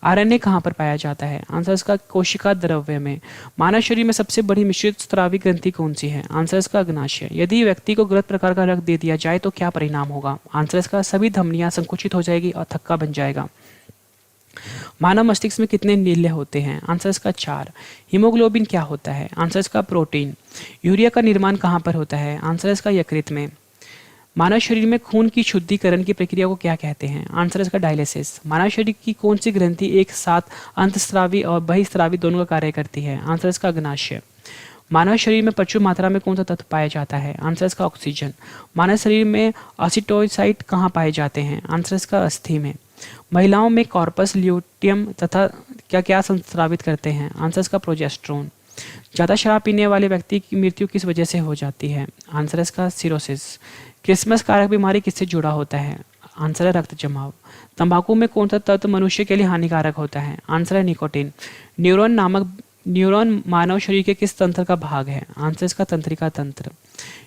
आरएनए कहाँ पर पाया जाता है? आंसर इसका कोशिका द्रव्य में। मानव शरीर में सबसे बड़ी मिश्रित स्रावी ग्रंथि कौन सी है? आंसर इसका अग्नाशय। यदि व्यक्ति को गलत प्रकार का रक्त दे दिया जाए तो क्या परिणाम होगा? आंसर इसका सभी धमनियां संकुचित हो जाएगी और थक्का बन जाएगा। मानव मस्तिष्क में कितने नीले होते हैं? आंसर इसका 4। हीमोग्लोबिन क्या होता है? आंसर इसका प्रोटीन। यूरिया का निर्माण कहाँ पर होता है? आंसर इसका यकृत में। मानव शरीर में खून की शुद्धिकरण की प्रक्रिया को क्या कहते हैं? आंसर इसका डायलिसिस। मानव शरीर की कौन सी ग्रंथि एक साथ अंतस्रावी और बहिस्रावी दोनों का कार्य करती है? आंसर इसका अग्नाशय। मानव शरीर में प्रचुर मात्रा में कौन सा तत्व पाया जाता है? आंसर इसका ऑक्सीजन। मानव शरीर में एसिटोसाइट कहाँ पाए जाते हैं? आंसर इसका अस्थि में। महिलाओं में कॉर्पस ल्यूटियम तथा क्या क्या संस्रावित करते हैं? आंसर इसका प्रोजेस्टेरोन। ज़्यादा शराब पीने वाले व्यक्ति की मृत्यु किस वजह से हो जाती है? आंसर इसका सिरोसिस। क्रिसमस कारक बीमारी किससे जुड़ा होता है? आंसर है रक्त जमाव। तंबाकू में कौन सा तत्व मनुष्य के लिए हानिकारक होता है? आंसर है निकोटीन। न्यूरॉन मानव शरीर के किस तंत्र का भाग है? आंसर इसका तंत्रिका तंत्र।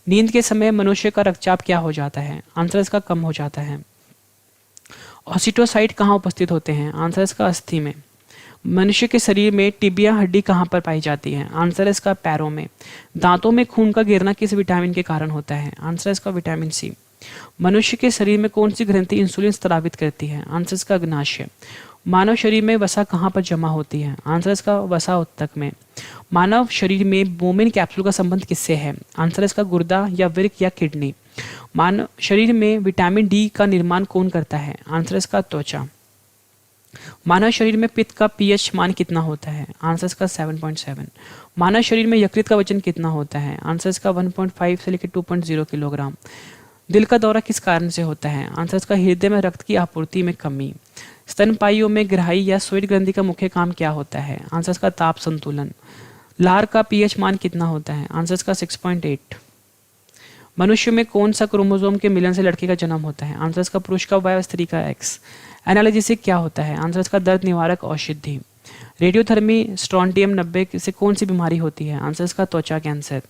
नींद के समय मनुष्य का रक्तचाप क्या हो जाता है? आंसर इसका कम हो जाता है। ऑसिटोसाइट कहाँ उपस्थित होते हैं? आंसर इसका अस्थि में। मनुष्य के शरीर में टिबिया हड्डी कहाँ पर पाई जाती है? आंसर इसका पैरों में। दांतों में खून का गिरना किस विटामिन के कारण होता है? आंसर इसका विटामिन सी। मनुष्य के शरीर में कौन सी ग्रंथि इंसुलिन स्रावित करती है? आंसर इसका अग्नाशय। मानव शरीर में वसा कहाँ पर जमा होती है? आंसर इसका वसा उत्तक में। मानव शरीर में बोमेन कैप्सूल का संबंध किससे है? आंसर इसका गुर्दा या वृक्क या किडनी। मानव शरीर में विटामिन डी का निर्माण कौन करता है? आंसर इसका त्वचा। मानव शरीर में पित्त का पीएच मान कितना होता है? आंसर इसका 7.7। मानव शरीर में यकृत का वजन कितना होता है? आंसर इसका 1.5 से लेकर 2.0 किलोग्राम। दिल का दौरा किस कारण से होता है? आंसर इसका हृदय में रक्त की आपूर्ति में कमी। स्तनपाइयों में ग्राही या स्वेद ग्रंथि का मुख्य काम क्या होता है? आंसर इसका ताप संतुलन। लार का पीएच मान कितना होता है? आंसर इसका 6.8। मनुष्य में कौन सा क्रोमोसोम के मिलन से लड़के का जन्म होता है? आंसर इसका पुरुष का वाई और स्त्री का एक्स। एनालिसिस क्या होता है? आंसर इसका दर्द निवारक औषधि। रेडियोथर्मी स्ट्रोंटियम 90 से कौन सी बीमारी होती है? आंसर इसका त्वचा कैंसर।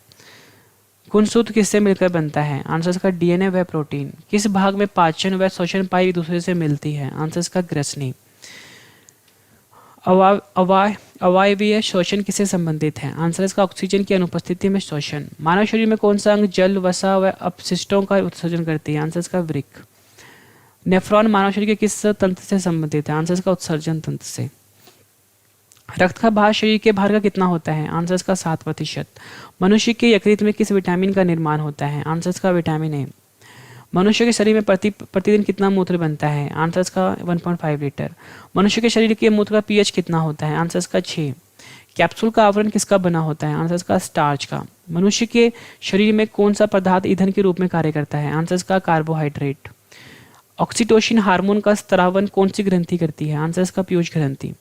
खून सूत्र किससे मिलकर बनता है? आंसर इसका डीएनए व प्रोटीन। किस भाग में पाचन व श्वसन पाई एक दूसरे से मिलती है? आंसर इसका ग्रसनी। अवायवीय श्वसन किससे संबंधित है? आंसर इसका ऑक्सीजन की अनुपस्थिति में श्वसन। मानव शरीर में कौन सा अंग जल, वसा व अपशिष्टों का उत्सर्जन करती है? आंसर इसका वृक्क। नेफ्रॉन मानव शरीर के किस तंत्र से संबंधित है? आंसर इसका उत्सर्जन तंत्र से। रक्त का भार शरीर के भार का कितना होता है? आंसर इसका 7%। मनुष्य के यकृत में किस विटामिन का निर्माण होता है? आंसर इसका विटामिन ए। मनुष्य के शरीर में प्रतिदिन कितना मूत्र बनता है? आंसर इसका 1.5 लीटर। मनुष्य के शरीर के मूत्र का पीएच कितना होता है? आंसर इसका 6। कैप्सूल का आवरण किसका बना होता है? आंसर इसका स्टार्च का। मनुष्य के शरीर में कौन सा पदार्थ ईंधन के रूप में कार्य करता है? आंसर इसका कार्बोहाइड्रेट। ऑक्सीटोसिन हार्मोन का स्त्रावन कौन सी ग्रंथि करती है? आंसर इसका पीयूष ग्रंथि।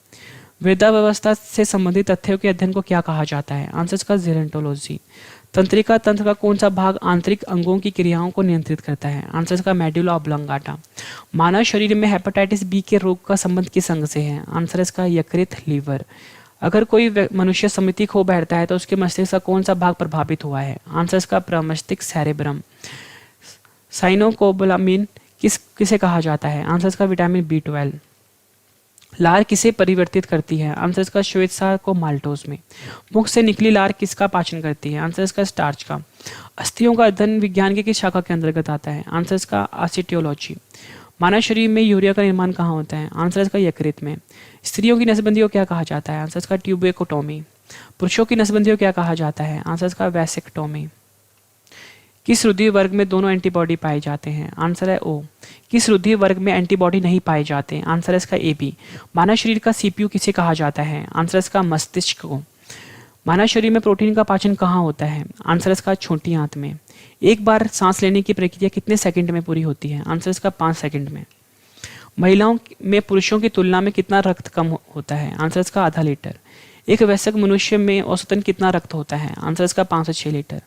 वृद्धावस्था से संबंधित तथ्यों के अध्ययन को क्या कहा जाता है? आंसर इसका जेरोंटोलॉजी। तंत्रिका तंत्र का कौन सा भाग आंतरिक अंगों की क्रियाओं को नियंत्रित करता है? आंसर इसका मेडुला ऑब्लोंगाटा। मानव शरीर में हेपेटाइटिस बी के रोग का संबंध किस अंग से है? आंसर इसका यकृत, लीवर। अगर कोई मनुष्य सममिति खो बैठता है तो उसके मस्तिष्क का कौन सा भाग प्रभावित हुआ है? आंसर इसका प्रमस्तिष्क सेरेब्रम। साइनोकोबालामिन किसे कहा जाता है? आंसर इसका विटामिन B12। लार किसे परिवर्तित करती है? आंसर इसका श्वेतसार को माल्टोज में। मुख से निकली लार किसका पाचन करती है? आंसर इसका स्टार्च का। अस्थियों का अध्ययन विज्ञान के किस शाखा के अंतर्गत आता है? आंसर इसका आसिटियोलॉजी। मानव शरीर में यूरिया का निर्माण कहाँ होता है? आंसर इसका यकृत में। स्त्रियों की नसबंदी को क्या कहा जाता है? आंसर इसका ट्यूबेकोटोमी। पुरुषों की नसबंदी को क्या कहा जाता है? आंसर इसका वैसेक्टोमी। किस रुधिर वर्ग में दोनों एंटीबॉडी पाए जाते हैं? आंसर है ओ। किस रुधिर वर्ग में एंटीबॉडी नहीं पाए जाते? आंसर इसका AB। मानव शरीर का CPU किसे कहा जाता है? आंसर इसका मस्तिष्क को। मानव शरीर में प्रोटीन का पाचन कहाँ होता है? आंसर इसका छोटी आंत में। एक बार सांस लेने की प्रक्रिया कितने सेकंड में पूरी होती है? आंसर इसका 5 सेकंड में। महिलाओं में पुरुषों की तुलना में कितना रक्त कम होता है? आंसर इसका आधा लीटर। एक वयस्क मनुष्य में औसतन कितना रक्त होता है? आंसर इसका 5 से 6 लीटर।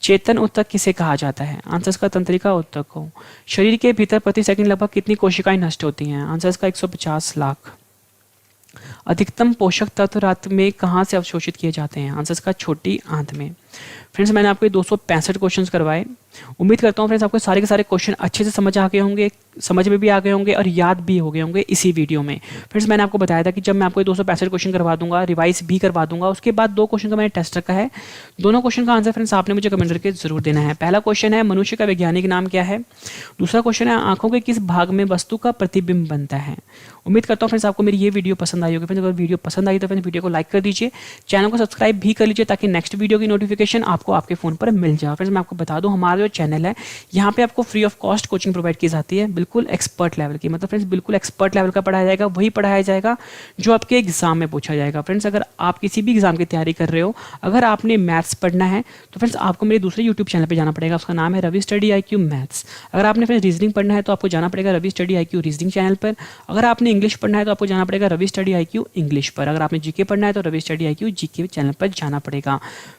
चेतन उत्तक किसे कहा जाता है? आंसर इसका तंत्रिका उत्तक को। शरीर के भीतर प्रति सेकंड लगभग कितनी कोशिकाएं नष्ट होती हैं? आंसर इसका 150 लाख। अधिकतम पोषक तत्व रात में कहाँ से अवशोषित किए जाते हैं? आंसर इसका छोटी आंत में। फ्रेंड्स, मैंने आपको 265 क्वेश्चन करवाए। उम्मीद करता हूँ फ्रेंड्स आपको सारे के सारे क्वेश्चन अच्छे से समझ आ गए होंगे, समझ में भी आ गए होंगे और याद भी हो गए होंगे इसी वीडियो में। फ्रेंड्स, मैंने आपको बताया था कि जब मैं आपको 265 क्वेश्चन करवा दूंगा, रिवाइज भी करवा दूंगा, उसके बाद 2 क्वेश्चन का मैंने टेस्ट रखा है। दोनों क्वेश्चन का आंसर फ्रेंड्स आपने मुझे कमेंट करके जरूर देना है। पहला क्वेश्चन है मनुष्य का वैज्ञानिक नाम क्या है? दूसरा क्वेश्चन है आंखों के किस भाग में वस्तु का प्रतिबिंब बनता है? उम्मीद करता हूँ फ्रेंड्स आपको मेरी ये वीडियो पसंद आई होगी। फ्रेंड्स, अगर वीडियो पसंद आई तो फ्रेंड्स वीडियो को लाइक कर दीजिए, चैनल को सब्सक्राइब भी कर लीजिए ताकि नेक्स्ट वीडियो की नोटिफिकेशन नोटिफिकेशन आपको आपके फ़ोन पर मिल जाए। फ्रेंड्स मैं आपको बता दूं, हमारा जो चैनल है यहाँ पे आपको free of cost coaching provide की जाती है, बिल्कुल एक्सपर्ट लेवल की। मतलब फ्रेंड्स बिल्कुल एक्सपर्ट लेवल का पढ़ाया जाएगा, वही पढ़ाया जाएगा जो आपके एग्जाम में पूछा जाएगा। फ्रेंड्स अगर आप किसी भी एग्जाम की तैयारी कर रहे हो, अगर आपने मैथ्स पढ़ना है तो फ्रेंड्स आपको मेरे दूसरे यूट्यूब चैनल पर जाना पड़ेगा, उसका नाम है रवि स्टडी IQ मैथ्स। अगर आपने फ्रेंड्स रीजनिंग पढ़ना है तो आपको जाना पड़ेगा Ravi study IQ reasoning channel पर। अगर आपने इंग्लिश पढ़ना है तो आपको जाना पड़ेगा रवि स्टडी IQ इंग्लिश पर। अगर आपने जीके पढ़ना है तो Ravi study IQ GK channel पर जाना पड़ेगा।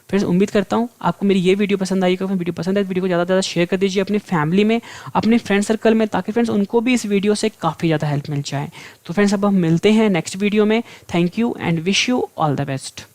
फ्रेंड्स उम्मीद करता हूँ आपको मेरी ये वीडियो पसंद आई। अगर वीडियो पसंद है तो वीडियो को ज़्यादा से ज़्यादा शेयर कर दीजिए अपनी फैमिली में, अपने फ्रेंड सर्कल में, ताकि फ्रेंड्स उनको भी इस वीडियो से काफ़ी ज़्यादा हेल्प मिल जाए। तो फ्रेंड्स अब हम मिलते हैं नेक्स्ट वीडियो में। Thank you and wish you all the best.